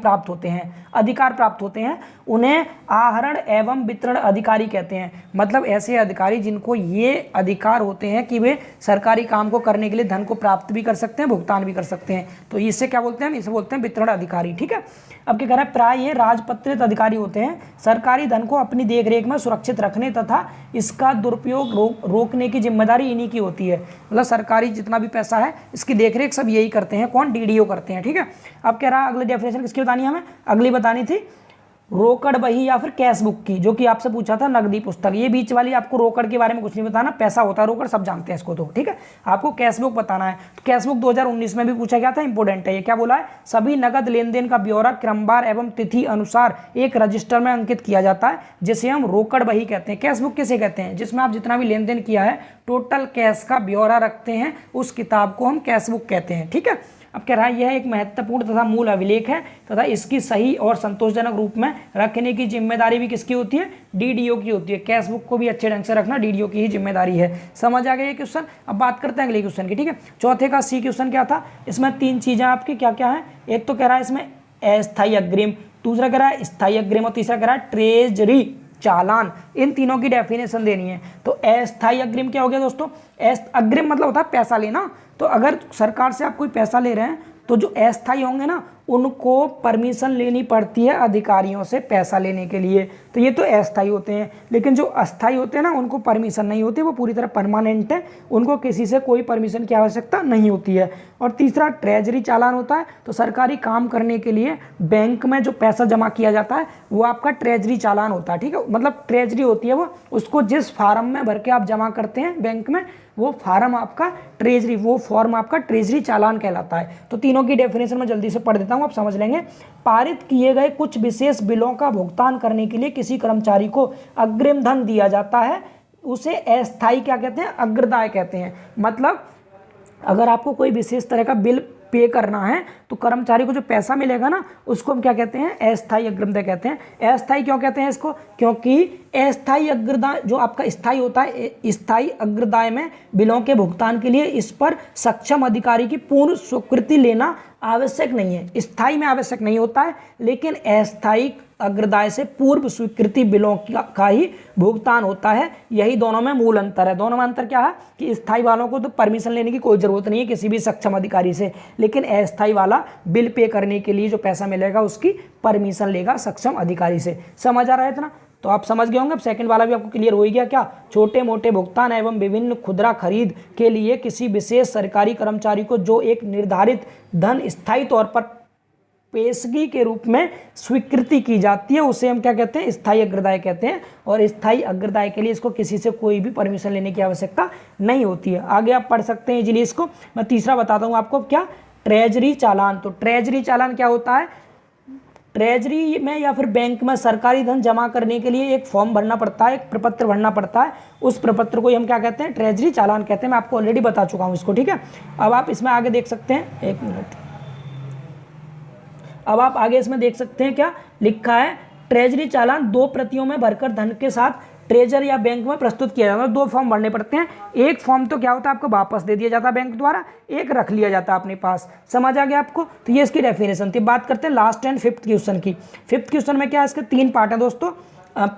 प्राप्त होते हैं, उन्हें आहरण एवं वितरण अधिकारी कहते हैं। मतलब ऐसे अधिकारी जिनको ये अधिकार होते हैं कि वे सरकारी काम को करने के लिए धन को प्राप्त भी कर सकते हैं, भुगतान भी कर सकते हैं, तो इससे क्या बोलते हैं, इसे बोलते हैं वितरण अधिकारी। ठीक है, अब क्या कह रहा है, प्राय ये राजपत्रित अधिकारी होते हैं, सरकारी धन को अपनी देखरेख में सुरक्षित रखने तथा इसका दुरुपयोग रोकने की जिम्मेदारी इन्हीं की होती है। मतलब सरकारी जितना भी पैसा है इसकी देखरेख सब यही करते हैं, कौन, डीडीओ करते हैं। ठीक है, अब कह रहा है अगली डेफिनेशन किसकी बतानी है हमें, अगली बतानी थी रोकड़ बही या फिर कैश बुक की, जो कि आपसे पूछा था नकदी पुस्तक। ये बीच वाली आपको रोकड़ के बारे में कुछ नहीं बताना, पैसा होता है रोकड़, सब जानते हैं इसको। तो ठीक है, आपको कैश बुक बताना है। तो कैश बुक 2019 में भी पूछा गया था, इंपोर्टेंट है ये। क्या बोला है, सभी नगद लेन देन का ब्यौरा क्रमवार एवं तिथि अनुसार एक रजिस्टर में अंकित किया जाता है, जिसे हम रोकड़ बही कहते हैं। कैश बुक किसे कहते हैं, जिसमें आप जितना भी लेन देन किया है टोटल कैश का ब्यौरा रखते हैं, उस किताब को हम कैश बुक कहते हैं। ठीक है, अब कह रहा है यह एक महत्वपूर्ण तथा मूल अभिलेख है तथा इसकी सही और संतोषजनक रूप में रखने की जिम्मेदारी भी किसकी होती है, डीडीओ की होती है। कैश बुक को भी अच्छे ढंग से रखना डीडीओ की ही जिम्मेदारी है। समझ आ गया ये क्वेश्चन। अब बात करते हैं अगले क्वेश्चन की। ठीक है, चौथे का सी क्वेश्चन क्या था, इसमें तीन चीजें आपकी क्या क्या है, एक तो कह रहा है इसमें अस्थायी अग्रिम, दूसरा कह रहा है स्थायी अग्रिम और तीसरा कह रहा है ट्रेजरी चालान। इन तीनों की डेफिनेशन देनी है। तो अस्थायी अग्रिम क्या हो गया दोस्तों, अग्रिम मतलब होता है पैसा लेना। तो अगर सरकार से आप कोई पैसा ले रहे हैं तो जो अस्थायी होंगे ना उनको परमिशन लेनी पड़ती है अधिकारियों से पैसा लेने के लिए। तो ये तो अस्थायी होते हैं, लेकिन जो अस्थायी होते हैं ना उनको परमिशन नहीं होती, वो पूरी तरह परमानेंट है, उनको किसी से कोई परमिशन की आवश्यकता नहीं होती है। और तीसरा ट्रेजरी चालान होता है, तो सरकारी काम करने के लिए बैंक में जो पैसा जमा किया जाता है वो आपका ट्रेजरी चालान होता है, ठीक है। मतलब ट्रेजरी होती है वो, उसको जिस फार्म में भर के आप जमा करते हैं बैंक में, वो फार्म आपका ट्रेजरी, वो फॉर्म आपका ट्रेजरी चालान कहलाता है। तो तीनों की डेफिनेशन मैं जल्दी से पढ़ देता हूँ, आप समझ लेंगे। पारित किए गए कुछ विशेष बिलों का भुगतान करने के लिए किसी कर्मचारी को अग्रिम धन दिया जाता है, उसे अस्थायी क्या कहते हैं, अग्रदाय कहते हैं। मतलब अगर आपको कोई विशेष तरह का बिल पे करना है तो कर्मचारी को जो पैसा मिलेगा ना उसको हम क्या कहते हैं, अस्थायी अग्रिमदाय कहते हैं। अस्थायी क्यों कहते हैं इसको, क्योंकि अस्थायी अग्रदाय जो आपका स्थायी होता है, स्थायी अग्रदाय में बिलों के भुगतान के लिए इस पर सक्षम अधिकारी की पूर्ण स्वीकृति लेना आवश्यक नहीं है। स्थायी में आवश्यक नहीं होता है, लेकिन अस्थायी अग्रदाय से पूर्व स्वीकृति बिलों का ही भुगतान होता है। यही दोनों में मूल अंतर है। दोनों में अंतर क्या है कि स्थायी वालों को तो परमिशन लेने की कोई जरूरत नहीं है किसी भी सक्षम अधिकारी से, लेकिन अस्थायी वाला बिल पे करने के लिए जो पैसा मिलेगा उसकी परमिशन लेगा सक्षम अधिकारी से। समझ आ रहा है इतना? तो आप समझ गए होंगे। अब सेकंड वाला भी आपको क्लियर हो ही गया क्या। छोटे मोटे भुगतान एवं विभिन्न खुदरा खरीद के लिए किसी विशेष सरकारी कर्मचारी को जो एक निर्धारित धन स्थायी तौर पर पेशगी के रूप में स्वीकृति की जाती है उसे हम क्या कहते हैं, स्थायी अग्रदाय कहते हैं। और स्थायी अग्रदाय के लिए इसको किसी से कोई भी परमिशन लेने की आवश्यकता नहीं होती है। आगे आप पढ़ सकते हैं इजीली इसको। मैं तीसरा बताता हूँ आपको, क्या, ट्रेजरी चालान। तो ट्रेजरी चालान क्या होता है, ट्रेजरी में या फिर बैंक में सरकारी धन जमा करने के लिए एक फॉर्म भरना पड़ता है, एक प्रपत्र भरना पड़ता है। उस प्रपत्र को हम क्या कहते हैं, ट्रेजरी चालान कहते हैं। मैं आपको ऑलरेडी बता चुका हूँ इसको, ठीक है। अब आप इसमें आगे देख सकते हैं, एक मिनट, अब आप आगे इसमें देख सकते हैं क्या लिखा है, ट्रेजरी चालान 2 प्रतियों में भरकर धन के साथ ट्रेजर या बैंक में प्रस्तुत किया जाता है। 2 फॉर्म भरने पड़ते हैं। एक फॉर्म तो क्या होता है आपको वापस दे दिया जाता है बैंक द्वारा, एक रख लिया जाता है अपने पास। समझ आ गया आपको। तो ये इसकी डेफिनेशन थी। बात करते हैं लास्ट एंड फिफ्थ क्वेश्चन की। फिफ्थ क्वेश्चन में क्या है, इसके 3 पार्ट है दोस्तों।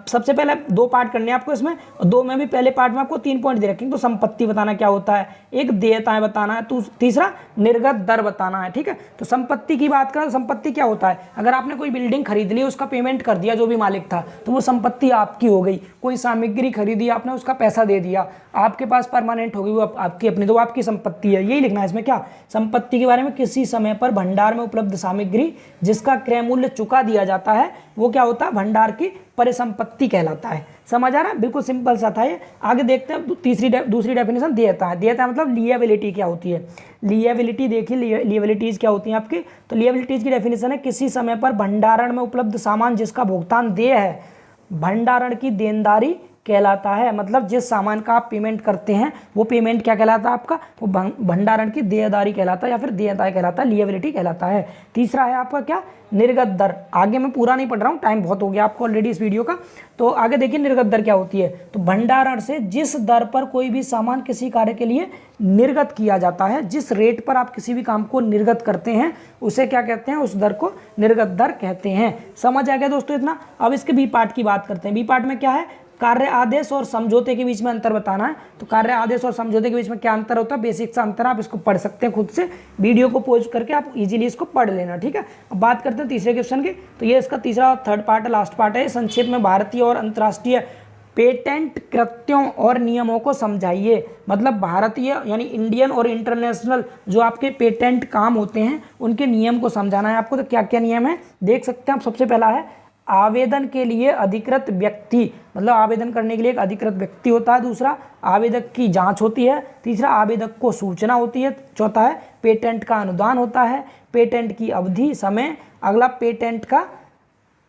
सबसे पहले 2 पार्ट करने हैं आपको इसमें, और 2 में भी पहले पार्ट में आपको 3 पॉइंट दे रखेंगे। तो संपत्ति बताना क्या होता है, एक देयताएं बताना है, तो तीसरा निर्गत दर बताना है, ठीक है। तो संपत्ति की बात करें तो संपत्ति क्या होता है, अगर आपने कोई बिल्डिंग खरीद ली, उसका पेमेंट कर दिया जो भी मालिक था, तो वो संपत्ति आपकी हो गई। कोई सामग्री खरीदी आपने, उसका पैसा दे दिया, आपके पास परमानेंट हो गई, वो आपकी अपनी, तो वो आपकी संपत्ति है। यही लिखना है इसमें। क्या, संपत्ति के बारे में किसी समय पर भंडार में उपलब्ध सामग्री जिसका क्रय मूल्य चुका दिया जाता है वो क्या होता है, भंडार की परिसंपत्ति कहलाता है। समझ आ रहा है, बिल्कुल सिंपल सा था ये। आगे देखते हैं दूसरी डेफिनेशन, देयता है। देयता मतलब लिएबिलिटी क्या होती है। लिएबिलिटी देखिए, लिएबिलिटीज क्या होती हैं आपकी। तो लिएबिलिटीज की डेफिनेशन है किसी समय पर भंडारण में उपलब्ध सामान जिसका भुगतान देय है, भंडारण की देनदारी कहलाता है। मतलब जिस सामान का आप पेमेंट करते हैं वो पेमेंट क्या कहलाता है आपका, वो भंडारण की देयदारी कहलाता है या फिर देयता कहलाता है, लिएबिलिटी कहलाता है। तीसरा है आपका क्या, निर्गत दर। आगे मैं पूरा नहीं पढ़ रहा हूँ, टाइम बहुत हो गया आपको ऑलरेडी इस वीडियो का। तो आगे देखिए निर्गत दर क्या होती है। तो भंडारण से जिस दर पर कोई भी सामान किसी कार्य के लिए निर्गत किया जाता है, जिस रेट पर आप किसी भी काम को निर्गत करते हैं उसे क्या कहते हैं, उस दर को निर्गत दर कहते हैं। समझ आ गया दोस्तों इतना। अब इसके बी पार्ट की बात करते हैं। बी पार्ट में क्या है, कार्य आदेश और समझौते के बीच में अंतर बताना है। तो कार्य आदेश और समझौते के बीच में क्या अंतर होता है, बेसिक सा अंतर, आप इसको पढ़ सकते हैं खुद से, वीडियो को पॉज करके आप इजीली इसको पढ़ लेना, ठीक है। अब बात करते हैं तीसरे क्वेश्चन की। तो ये इसका तीसरा और थर्ड पार्ट है, लास्ट पार्ट है। संक्षेप में भारतीय और अंतर्राष्ट्रीय पेटेंट कृत्यों और नियमों को समझाइए। मतलब भारतीय यानी इंडियन और इंटरनेशनल जो आपके पेटेंट काम होते हैं उनके नियम को समझाना है आपको। तो क्या क्या नियम है देख सकते हैं आप। सबसे पहला है आवेदन के लिए अधिकृत व्यक्ति, मतलब आवेदन करने के लिए एक अधिकृत व्यक्ति होता है। दूसरा, आवेदक की जांच होती है। तीसरा, आवेदक को सूचना होती है। चौथा है पेटेंट का अनुदान होता है। पेटेंट की अवधि, समय। अगला, पेटेंट का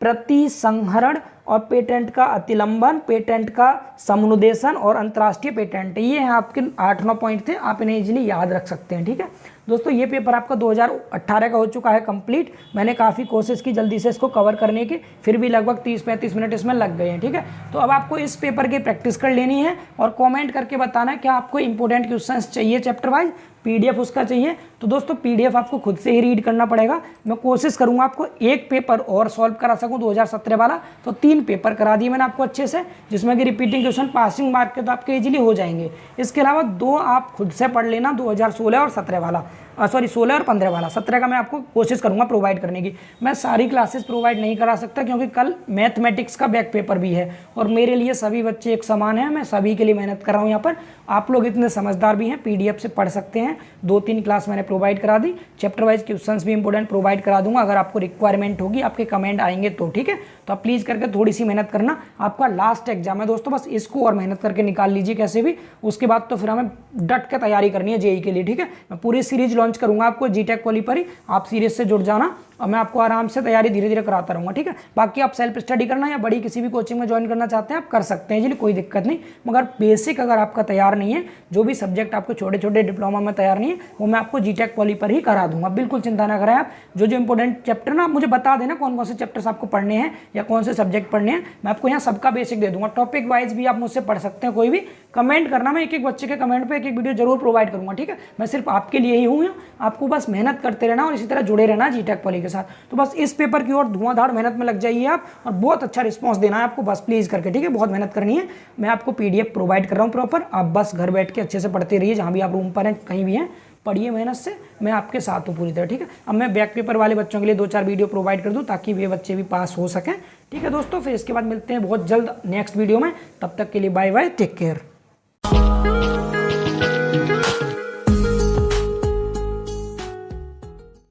प्रतिसंहरण और पेटेंट का अतिलंबन, पेटेंट का समुन्देशन और अंतर्राष्ट्रीय पेटेंट। ये हैं आपके 8-9 पॉइंट थे, आप इन्हें इजीली याद रख सकते हैं, ठीक है दोस्तों। ये पेपर आपका 2018 का हो चुका है कंप्लीट। मैंने काफ़ी कोशिश की जल्दी से इसको कवर करने की, फिर भी लगभग 30-35 मिनट इसमें लग गए हैं, ठीक है। तो अब आपको इस पेपर की प्रैक्टिस कर लेनी है और कमेंट करके बताना है क्या आपको इंपॉर्टेंट क्वेश्चंस चाहिए चैप्टर वाइज, पीडीएफ उसका चाहिए। तो दोस्तों पीडीएफ आपको खुद से ही रीड करना पड़ेगा। मैं कोशिश करूंगा आपको एक पेपर और सॉल्व करा सकूं 2017 वाला। तो 3 पेपर करा दिए मैंने आपको अच्छे से, जिसमें कि रिपीटिंग क्वेश्चन पासिंग मार्क के तो आपके इजीली हो जाएंगे। इसके अलावा 2 आप खुद से पढ़ लेना, 2016 और 17 वाला। सॉरी 16 और 15 वाला, 17 का मैं आपको कोशिश करूँगा प्रोवाइड करने की। मैं सारी क्लासेस प्रोवाइड नहीं करा सकता क्योंकि कल मैथमेटिक्स का बैक पेपर भी है और मेरे लिए सभी बच्चे एक समान हैं, मैं सभी के लिए मेहनत कर रहा हूँ यहाँ पर। आप लोग इतने समझदार भी हैं, PDF से पढ़ सकते हैं। 2-3 क्लास मैंने प्रोवाइड करा दी, चैप्टर वाइज क्वेश्चंस भी इंपॉर्टेंट प्रोवाइड करा दूंगा। अगर आपको रिक्वायरमेंट होगी, आपके कमेंट आएंगे तो ठीक है, तो आप प्लीज़ करके थोड़ी सी मेहनत करना। आपका लास्ट एग्जाम है दोस्तों, बस इसको और मेहनत करके निकाल लीजिए कैसे भी। उसके बाद तो फिर हमें डट के तैयारी करनी है JEE के लिए, ठीक है। मैं पूरी सीरीज लॉन्च करूंगा आपको GTech पॉली पर ही, आप सीरीज से जुड़ जाना और मैं आपको आराम से तैयारी धीरे धीरे कराता रहूँगा, ठीक है। बाकी आप सेल्फ स्टडी करना या बड़ी किसी भी कोचिंग में ज्वाइन करना चाहते हैं आप कर सकते हैं जी, कोई दिक्कत नहीं। मगर बेसिक अगर आपका तैयार नहीं है, जो भी सब्जेक्ट आपको छोटे छोटे डिप्लोमा में तैयार नहीं है, वो मैं आपको GTech पॉली पर ही करा दूंगा, बिल्कुल चिंता ना करें आप। जो इंपॉर्टेंट चैप्टर ना, आप मुझे बता देना कौन कौन से चैप्टर्स आपको पढ़ने हैं या कौन से सब्जेक्ट पढ़ने हैं, मैं आपको यहाँ सबका बेसिक दे दूंगा। टॉपिक वाइज भी आप मुझसे पढ़ सकते हैं, कोई भी कमेंट करना, मैं एक एक बच्चे के कमेंट पे एक एक वीडियो जरूर प्रोवाइड करूंगा, ठीक है। मैं सिर्फ आपके लिए ही हूँ, आपको बस मेहनत करते रहना और इसी तरह जुड़े रहना GTech पॉली के साथ। तो बस इस पेपर की ओर धुआंधार मेहनत में लग जाइए आप और बहुत अच्छा रिस्पांस देना है आपको, बस प्लीज करके, ठीक है। बहुत मेहनत करनी है, मैं आपको PDF प्रोवाइड कर रहा हूँ प्रॉपर, आप बस घर बैठ के अच्छे से पढ़ते रहिए, जहाँ भी आप रूम पर हैं कहीं भी हैं, पढ़िए मेहनत से, मैं आपके साथ हूँ पूरी तरह, ठीक है। अब मैं बैक पेपर वाले बच्चों के लिए 2-4 वीडियो प्रोवाइड कर दूँ ताकि वे बच्चे भी पास हो सकें, ठीक है दोस्तों। फिर इसके बाद मिलते हैं बहुत जल्द नेक्स्ट वीडियो में, तब तक के लिए बाय बाय, टेक केयर।